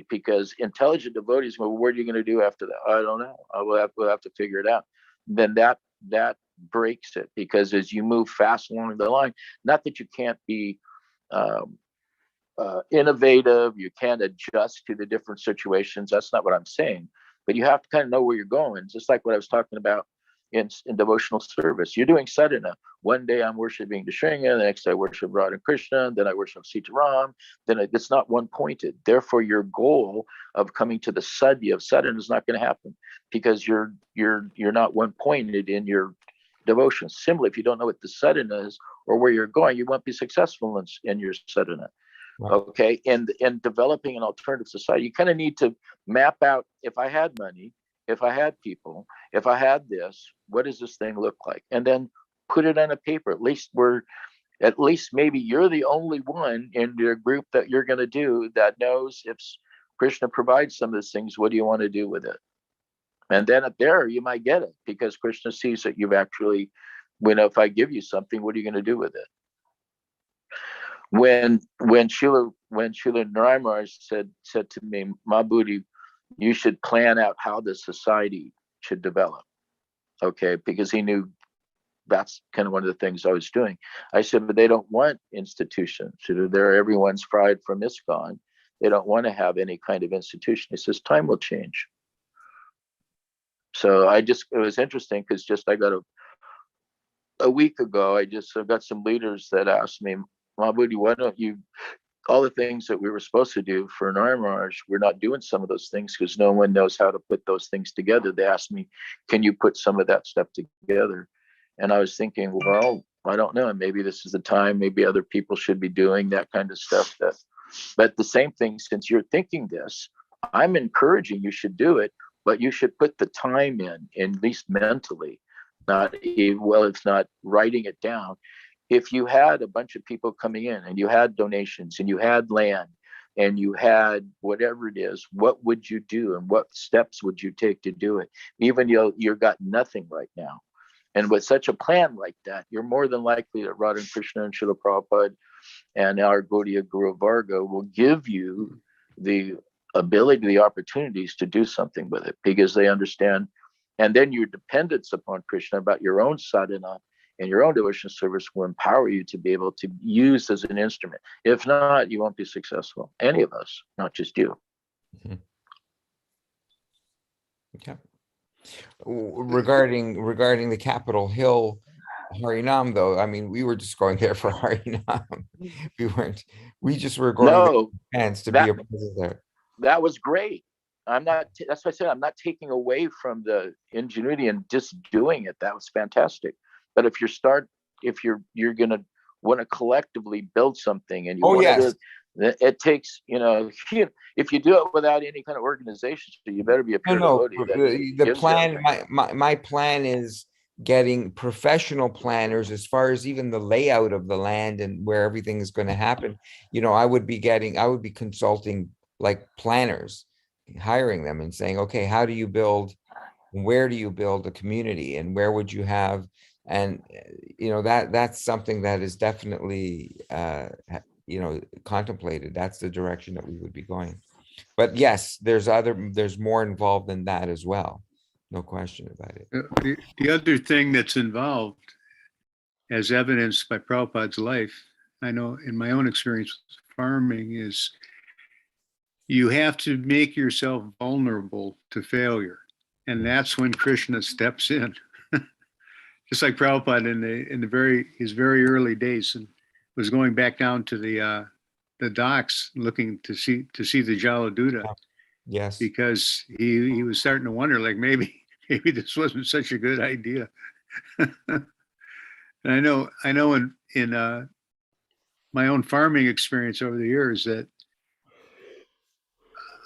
because intelligent devotees, well, what are you going to do after that? I don't know. We'll have to figure it out. Then that breaks it, because as you move fast along the line, not that you can't be innovative, you can't adjust to the different situations. That's not what I'm saying. But you have to kind of know where you're going. Just like what I was talking about in devotional service. You're doing sadhana. One day I'm worshiping Dishringa, the next day I worship Radha and Krishna, then I worship Sitaram. Then it's not one pointed. Therefore, your goal of coming to the sadhya of sadhana is not going to happen, because you're not one pointed in your devotion. Similarly, if you don't know what the sadhana is or where you're going, you won't be successful in your sadhana. Right. Okay, and developing an alternative society, you kind of need to map out, if I had money, if I had people, if I had this, what does this thing look like? And then put it on a paper. At least maybe you're the only one in your group that you're going to do that knows if Krishna provides some of these things, what do you want to do with it? And then up there, you might get it, because Krishna sees that you've actually, if I give you something, what are you going to do with it? When Srila Narayan said to me, Mabudi, you should plan out how the society should develop. Okay, because he knew that's kind of one of the things I was doing. I said, but they don't want institutions. Everyone's fried from ISKCON. They don't want to have any kind of institution. He says, time will change. So it was interesting, because I got a week ago, I got some leaders that asked me, Mabudi, why don't you, all the things that we were supposed to do for Narayan, we're not doing some of those things because no one knows how to put those things together. They asked me, can you put some of that stuff together? And I was thinking, well, I don't know. Maybe this is the time. Maybe other people should be doing that kind of stuff. But the same thing, since you're thinking this, I'm encouraging you should do it, but you should put the time in, at least mentally, it's not writing it down. If you had a bunch of people coming in and you had donations and you had land and you had whatever it is, what would you do and what steps would you take to do it? Even you've got nothing right now. And with such a plan like that, you're more than likely that Radha and Krishna and Srila Prabhupada and our Gaudiya Guru Varga will give you the ability, the opportunities to do something with it, because they understand. And then your dependence upon Krishna about your own sadhana and your own devotion service will empower you to be able to use as an instrument. If not, you won't be successful. Any of us, not just you. Mm-hmm. Okay. Regarding the Capitol Hill Harinam, though, I mean, we were just going there for Harinam. We just were going to be a presence there. That was great. That's why I said, I'm not taking away from the ingenuity and just doing it. That was fantastic. But if you're going to want to collectively build something and you want to do it, it takes, if you do it without any kind of organization, you better be a pure devotee. The plan, my plan is getting professional planners as far as even the layout of the land and where everything is going to happen. I would be consulting like planners, hiring them and saying, okay, how do you build, where do you build a community, and where would you have, and that's something that is definitely contemplated. That's the direction that we would be going. But yes, there's more involved than that as well. No question about it. The other thing that's involved, as evidenced by Prabhupada's life, I know in my own experience with farming, is you have to make yourself vulnerable to failure. And that's when Krishna steps in. Just like Prabhupada in his very early days, and was going back down to the docks looking to see the Jaladuta, Yes. because he was starting to wonder, like, maybe this wasn't such a good idea. And I know in my own farming experience over the years that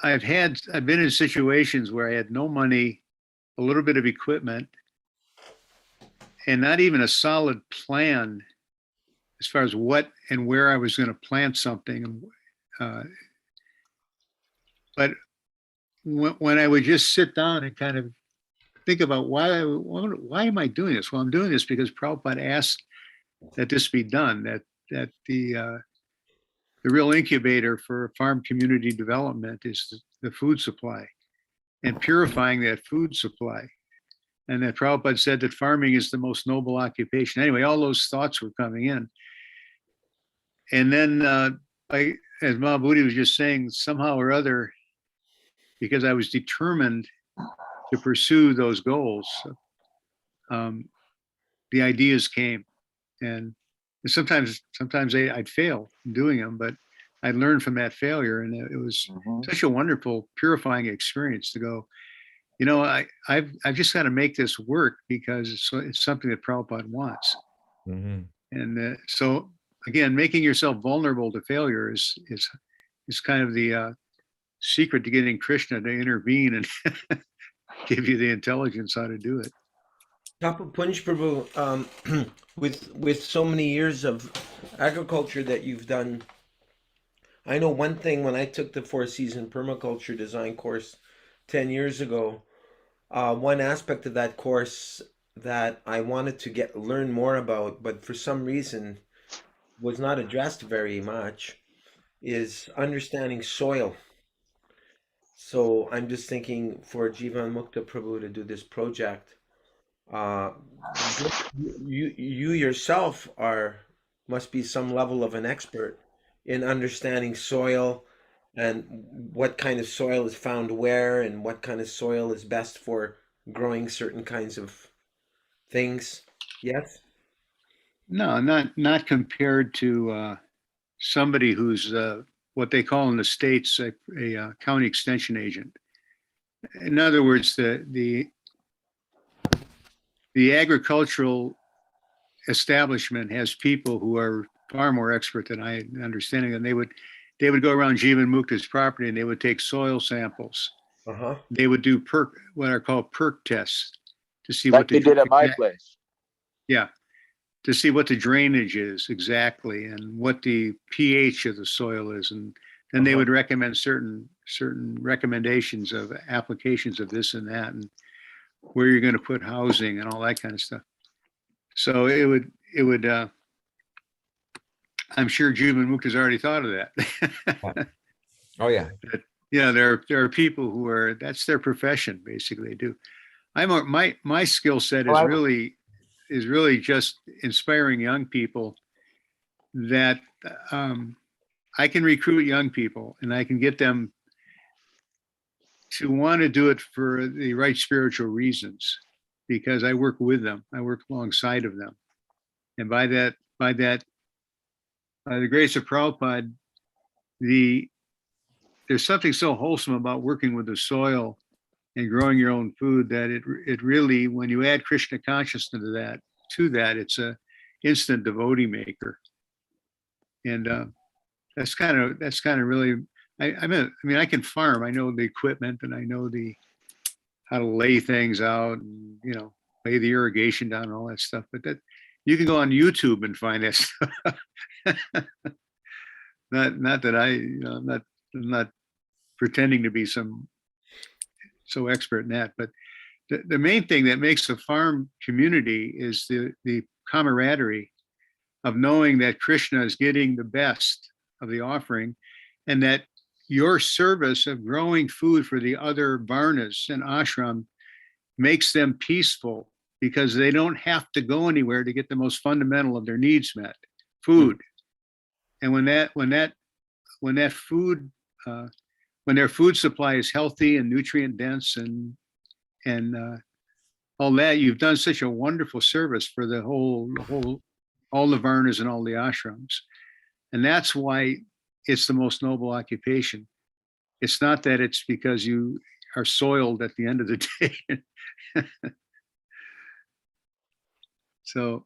I've been in situations where I had no money, a little bit of equipment, and not even a solid plan as far as what and where I was going to plant something. But when I would just sit down and kind of think about why am I doing this? Well, I'm doing this because Prabhupada asked that this be done, that the real incubator for farm community development is the food supply, and purifying that food supply. And that Prabhupada said that farming is the most noble occupation. Anyway, all those thoughts were coming in. And then, as Mahabhuti was just saying, somehow or other, because I was determined to pursue those goals, the ideas came. And sometimes I'd fail in doing them, but I learned from that failure. And it was such a wonderful, purifying experience to go, I've just got to make this work because it's something that Prabhupada wants. Mm-hmm. And so again, making yourself vulnerable to failure is kind of the secret to getting Krishna to intervene and give you the intelligence how to do it. Papa Punj Prabhu, with so many years of agriculture that you've done, I know one thing when I took the 4-season permaculture design course 10 years ago, one aspect of that course that I wanted to learn more about, but for some reason was not addressed very much, is understanding soil. So I'm just thinking for Jivan Mukta Prabhu to do this project, you yourself must be some level of an expert in understanding soil and what kind of soil is found where and what kind of soil is best for growing certain kinds of things. Yes? No, not compared to somebody who's what they call in the States a county extension agent. In other words, the agricultural establishment has people who are far more expert than I understanding, and they would go around Jivan Mukta's property and they would take soil samples. Uh-huh. They would do what are called perk tests to see Like what they did at my place. Yeah, to see what the drainage is exactly and what the pH of the soil is, and then they would recommend certain recommendations of applications of this and that, and where you're going to put housing and all that kind of stuff. So it would I'm sure Jivan Mukta's already thought of that. Oh yeah. There are people who that's their profession, basically. They do. My skill set is really just inspiring young people that I can recruit young people and I can get them to want to do it for the right spiritual reasons, because I work with them. I work alongside of them. And by the grace of Prabhupada, there's something so wholesome about working with the soil and growing your own food that it really, when you add Krishna consciousness to that, it's a instant devotee maker. And that's kind of really, I mean, I can farm. I know the equipment and I know how to lay things out and, lay the irrigation down and all that stuff. But that you can go on YouTube and find that stuff. Not that I'm not pretending to be so expert in that, but the main thing that makes a farm community is the camaraderie of knowing that Krishna is getting the best of the offering, and that your service of growing food for the other varnas and ashram makes them peaceful, because they don't have to go anywhere to get the most fundamental of their needs met, food. And when that food, when their food supply is healthy and nutrient dense and all that, you've done such a wonderful service for all the Varnas and all the ashrams. And that's why it's the most noble occupation. It's not that it's because you are soiled at the end of the day. So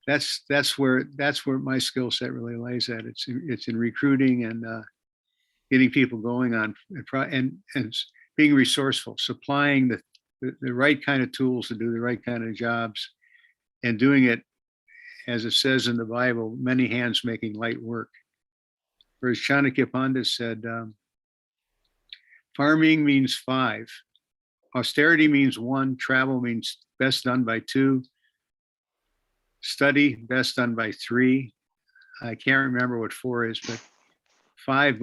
that's where my skill set really lays at. It's in recruiting and getting people going on and being resourceful, supplying the right kind of tools to do the right kind of jobs, and doing it, as it says in the Bible, many hands making light work. Whereas Chanakya Pandit said, farming means 5, austerity means 1, travel means best done by 2, study best done by 3. I can't remember what 4 is, but 5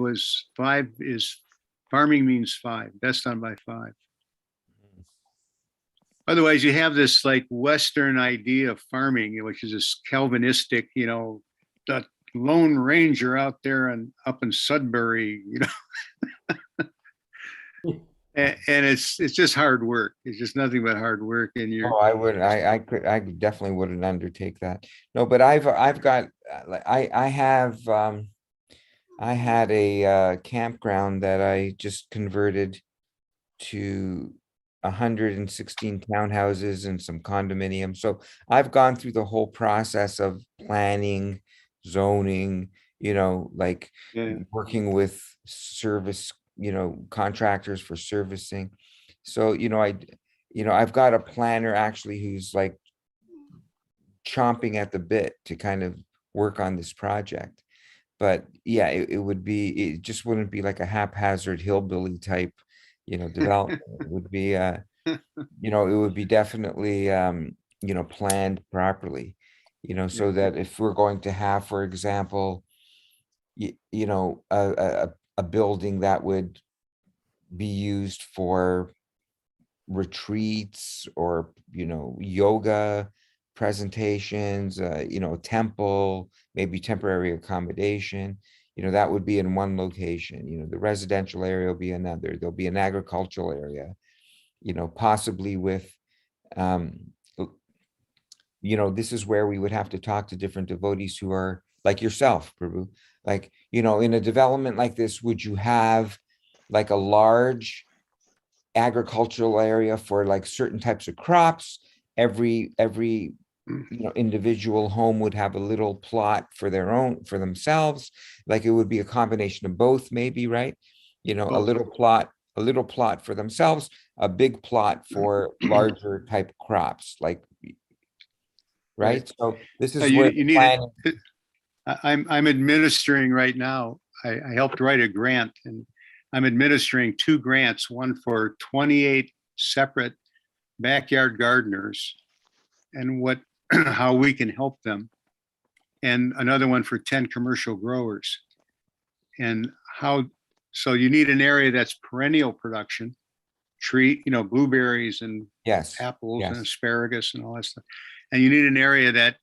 is farming means 5, best done by 5. Otherwise, you have this like Western idea of farming, which is this Calvinistic, the Lone Ranger out there and up in Sudbury, and it's just hard work. It's just nothing but hard work. And Oh, I definitely wouldn't undertake that. No, but I've got, I had a campground that I just converted to 116 townhouses and some condominiums. So I've gone through the whole process of planning, zoning, like working with service, contractors for servicing. So, I've got a planner actually who's like chomping at the bit to kind of work on this project. But yeah, it just wouldn't be like a haphazard hillbilly type, development. It would be, it would be definitely, planned properly, so that if we're going to have, for example, a building that would be used for retreats or, yoga presentations, temple, maybe temporary accommodation, that would be in one location. The residential area will be another. There'll be an agricultural area, possibly with, this is where we would have to talk to different devotees who are like yourself, Prabhu. Like, in a development like this, would you have like a large agricultural area for like certain types of crops? Every individual home would have a little plot for themselves. Like it would be a combination of both, maybe, right? A little plot for themselves, a big plot for larger type crops, like, right? So this is where you need it. I'm administering right now. I helped write a grant, and I'm administering 2 grants, one for 28 separate backyard gardeners and how we can help them, and another one for 10 commercial growers. And so you need an area that's perennial production, blueberries and apples and asparagus and all that stuff. And you need an area that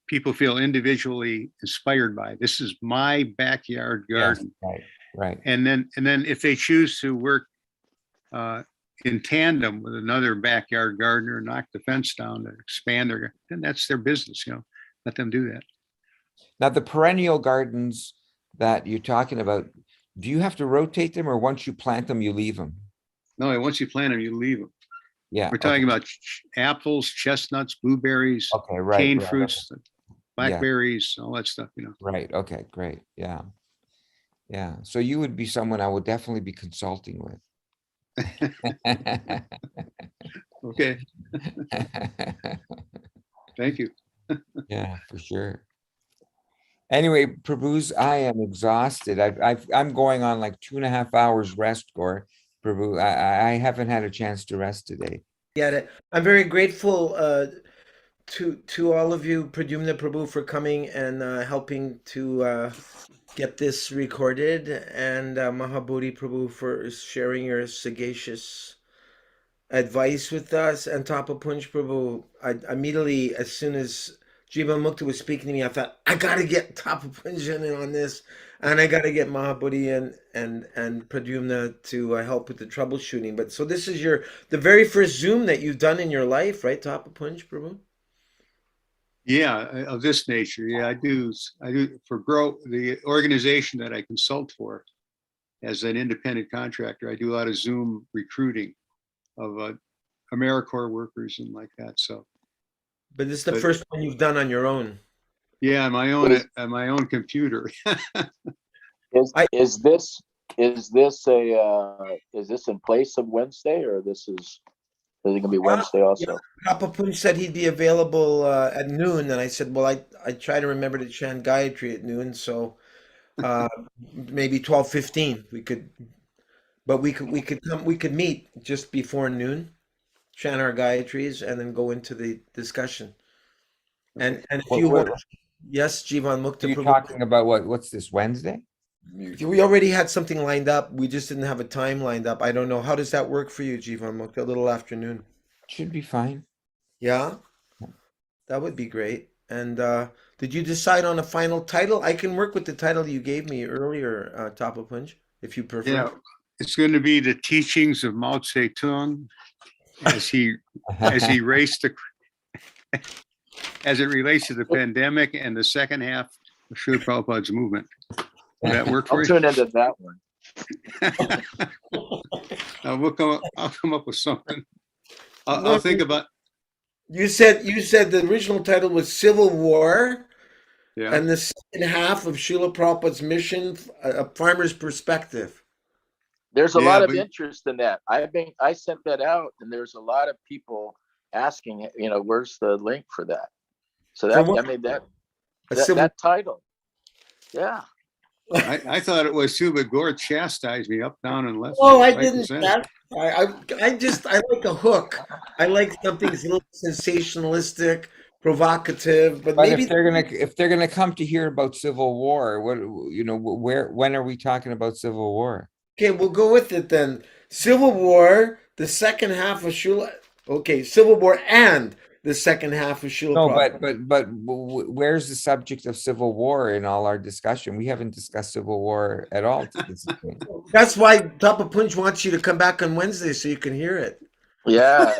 people feel individually inspired by. This is my backyard garden. Yes, right. And then if they choose to work in tandem with another backyard gardener, knock the fence down to expand then that's their business, let them do that. Now, the perennial gardens that you're talking about, do you have to rotate them, or once you plant them, you leave them? No, once you plant them, you leave them. Yeah. We're talking about apples, chestnuts, blueberries, cane fruits, blackberries, all that stuff, Right. Okay, great. Yeah. Yeah. So you would be someone I would definitely be consulting with. Okay. Thank you. Yeah, for sure. Anyway, Prabhu's, I am exhausted. I'm going on like 2.5 hours rest, Gaur. Prabhu, I haven't had a chance to rest today. Yeah, I'm very grateful to all of you, Pradyumna Prabhu, for coming and helping to get this recorded, and Mahabodhi Prabhu for sharing your sagacious advice with us, and Tapapunj Prabhu. I immediately, as soon as Jivan Mukta was speaking to me, I thought I got to get Tapa Punjan in on this, and I got to get Mahabudhi and Pradyumna to help with the troubleshooting. But so this is the very first Zoom that you've done in your life, right, Tapa Punj, Prabhu? Yeah, of this nature. Yeah, I do for Grow, the organization that I consult for as an independent contractor. I do a lot of Zoom recruiting of AmeriCorps workers and like that. So, But this is the but first one you've done on your own. yeah, on my own computer. Is I is this is this in place of Wednesday, or is it gonna be Wednesday also? Papa Punch said he'd be available at noon, and I said, well, I try to remember to chant Gayatri at noon, so uh, maybe 12:15 we could, but we could meet just before noon, chant our Gayatris, and then go into the discussion. And if you want, yes, Jivan Are Mukta you Prabhu, talking about what's this, Wednesday? we already had something lined up. We just didn't have a time lined up. I don't know. How does that work for you, Jivan Mukta? A little afternoon. Should be fine. Yeah. That would be great. And did you decide on a final title? I can work with the title you gave me earlier, Tapa Punch, if you prefer. Yeah, it's going to be the teachings of Mao Zedong as he raced as it relates to the pandemic and the second half of Srila Prabhupada's movement. Will that work for I'll you? tune into that one. I'll come up with something. No, I'll think about. you said the original title was Civil War, Yeah. and the second half of Srila Prabhupada's mission, a farmer's perspective. There's a Yeah, lot of but- interest in that. I sent that out, and there's a lot of people asking, where's the link for that? So For what? that title. Yeah. I thought it was too, but Gaura chastised me up, down, and left. Oh, I right, didn't. and center. I like a hook. I like something that's a little sensationalistic, provocative, but But maybe if they're gonna come to hear about Civil War, when are we talking about Civil War? okay, we'll go with it then. Civil War, the second half of Shula. Okay, Civil War and the second half of Shula. No, Prabhupada. but where's the subject of Civil War in all our discussion? We haven't discussed Civil War at all to this point. That's why Tapa Punch wants you to come back on Wednesday so you can hear it. Yeah.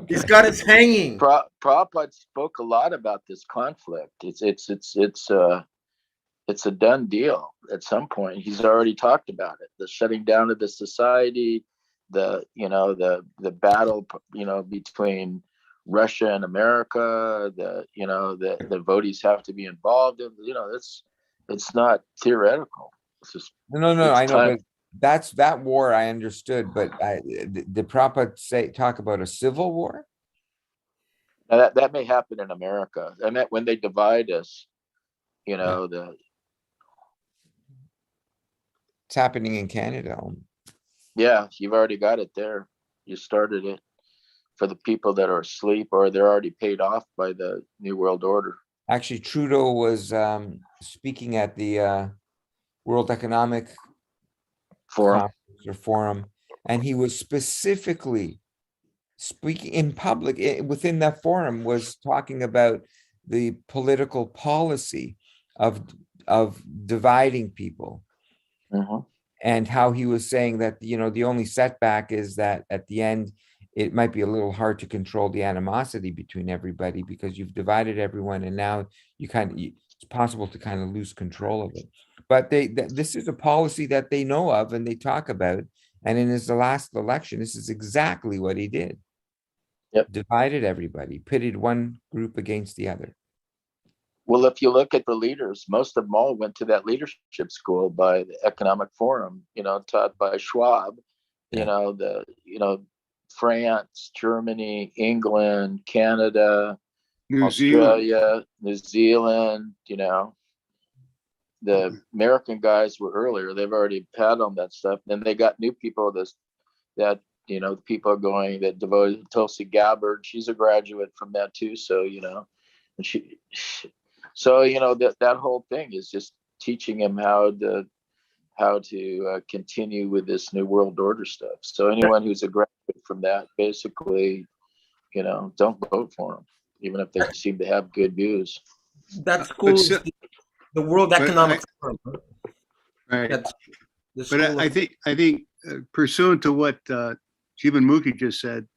He's Okay. got us hanging. Prabhupada spoke a lot about this conflict. It's a done deal at some point. He's already talked about it. The shutting down of the society, the battle, between Russia and America, the devotees have to be involved in, it's not theoretical. It's just, No, it's I know, time. but that war I understood, but did Prabhupada talk about a civil war? Now that may happen in America. I meant when they divide us, It's happening in Canada. yeah, you've already got it there. You started it for the people that are asleep or they're already paid off by the New World Order. Actually, Trudeau was speaking at the World Economic Forum. Forum, and he was specifically speaking in public within that forum, was talking about the political policy of dividing people, Mhm. and how he was saying that the only setback is that at the end it might be a little hard to control the animosity between everybody because you've divided everyone, and now it's possible to kind of lose control of it. But this is a policy that they know of and they talk about. And in his last election, this is exactly what he did. Yep. Divided everybody, pitted one group against the other. Well, if you look at the leaders, most of them all went to that leadership school by the Economic Forum, taught by Schwab, Yeah. France, Germany, England, Canada, New Zealand. Australia, New Zealand, the American guys were earlier. They've already had on that stuff. Then they got new people that people are going that devoted. Tulsi Gabbard, she's a graduate from that too. So, and that whole thing is just teaching him how to continue with this New World Order stuff. So anyone who's a graduate from that, basically, don't vote for him. even if they seem to have good views. That But school is still- the World but Economic I- Forum. Right. That's the But school. I think pursuant to what Jeevan Mukhi just said,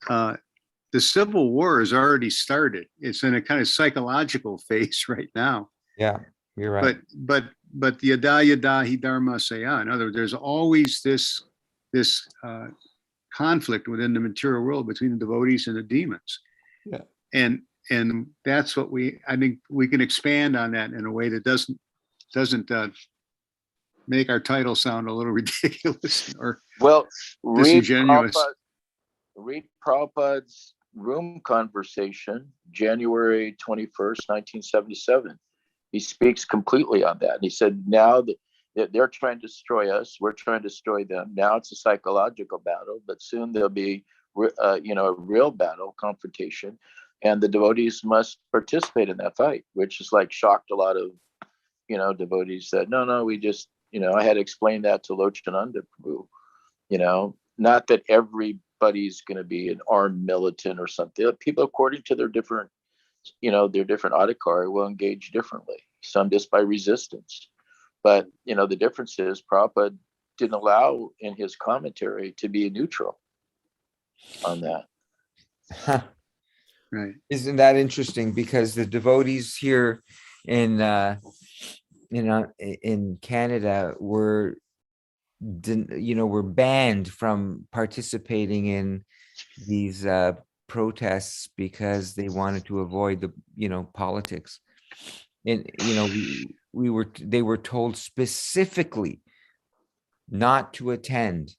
the Civil War has already started. It's in a kind of psychological phase right now. Yeah, you're right. But yada yada hi dharma saya. In other words, there's always this conflict within the material world between the devotees and the demons. Yeah. And that's what I think we can expand on that in a way that doesn't make our title sound a little ridiculous or Well, disingenuous. Read Prabhupada's room conversation, January 21st, 1977. He speaks completely on that. And he said, now that they're trying to destroy us, we're trying to destroy them. Now it's a psychological battle, but soon there'll be, a real battle, confrontation. And the devotees must participate in that fight, which is like shocked a lot of, devotees that, no, we just, I had to explain that to Lochananda Prabhu, not that everybody's going to be an armed militant or something. People, according to their different adhikar, will engage differently. Some just by resistance. But, the difference is Prabhupada didn't allow in his commentary to be neutral on that. Right. Isn't that interesting? Because the devotees here in in Canada were banned from participating in these protests because they wanted to avoid the politics. And they were told specifically not to attend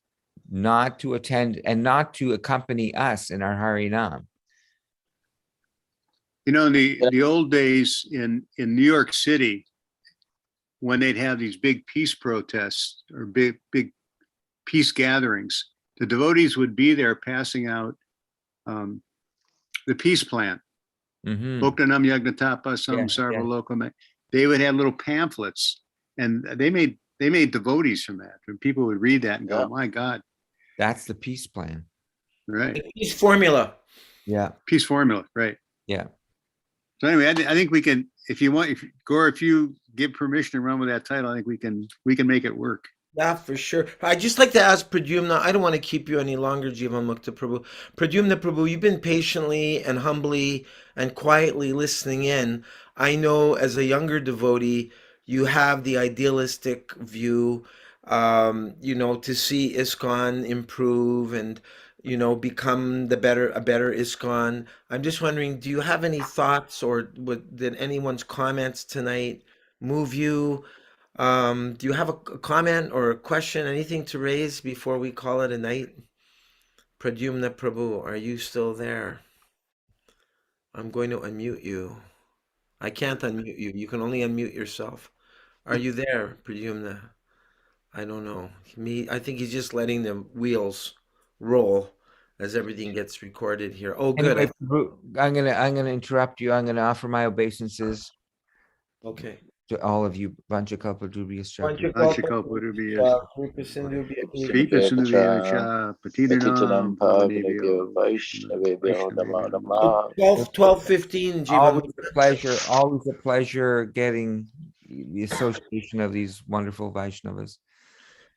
and not to accompany us in our Harinam. In the old days in New York City, when they'd have these big peace protests or big peace gatherings, the devotees would be there passing out the peace plan. Bhoktanam Yagnatapasam Sarvalokam. They would have little pamphlets, and they made devotees from that. And people would read that and go, "My God, that's the peace plan." Right. The peace formula. Yeah. Peace formula. Right. Yeah. So anyway, I think we can, if you give permission to run with that title, I think we can make it work. Yeah, for sure. I'd just like to ask Pradyumna, I don't want to keep you any longer, Jivan Mukta Prabhu. Pradyumna Prabhu, you've been patiently and humbly and quietly listening in. I know as a younger devotee, you have the idealistic view, to see ISKCON improve and, become a better ISKCON. I'm just wondering, do you have any thoughts or did anyone's comments tonight move you? Do you have a comment or a question, anything to raise before we call it a night? Pradyumna Prabhu, are you still there? I'm going to unmute you. I can't unmute you. You can only unmute yourself. Are you there, Pradyumna? I don't know. I think he's just letting the wheels roll as everything gets recorded here. Oh, good. Anyway, Prabhu, I'm gonna interrupt you. I'm gonna offer my obeisances Okay. to all of you. Vanchakalpa Drubhyascha. Patitanam Pavanebhyo Vaishnavebhyo Namo Namah. 12:15, Jivan. Always a pleasure getting the association of these wonderful Vaishnavas.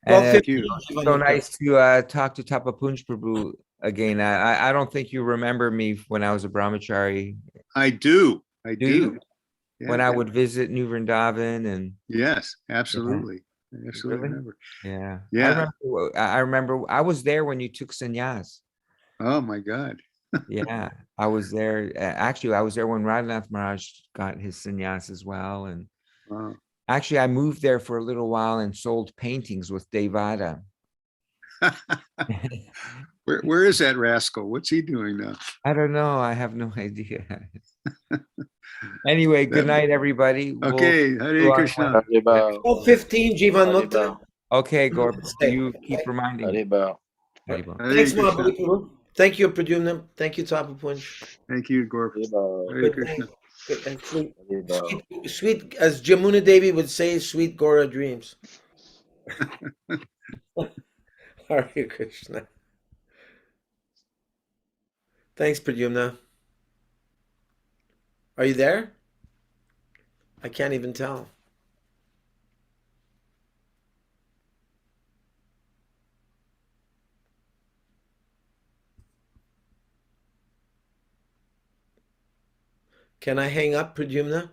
And 12:15. it's so nice to talk to Tapapunj Prabhu again. I don't think you remember me when I was a brahmachari. I do. Do you? Yeah. When I would visit New Vrindavan and yes, absolutely. I absolutely Really? remember. yeah. Yeah. I remember I was there when you took sannyas. Oh my God. Yeah, I was there. Actually, I was there when Radhanath Maharaj got his sannyas as well. And Wow. actually, I moved there for a little while and sold paintings with Devada. Where is that rascal? What's he doing now? I don't know. I have no idea. Anyway, good night, everybody. Okay, Hare Krishna. 12:15, Jivan Mukta. Okay, Gaura, you keep reminding me. Haribol. Haribol. Hare Thanks, Krishna. Mahabali Prabhu. Thank you, Pradyumna. Thank you, Tapapunj. Thank you, Gaur. Haribol. Hare Krishna. Good and sweet, Haribol. sweet, as Jamuna Devi would say, sweet Gaura dreams. Hare Krishna. Thanks, Pradyumna. Are you there? I can't even tell. Can I hang up, Pradyumna?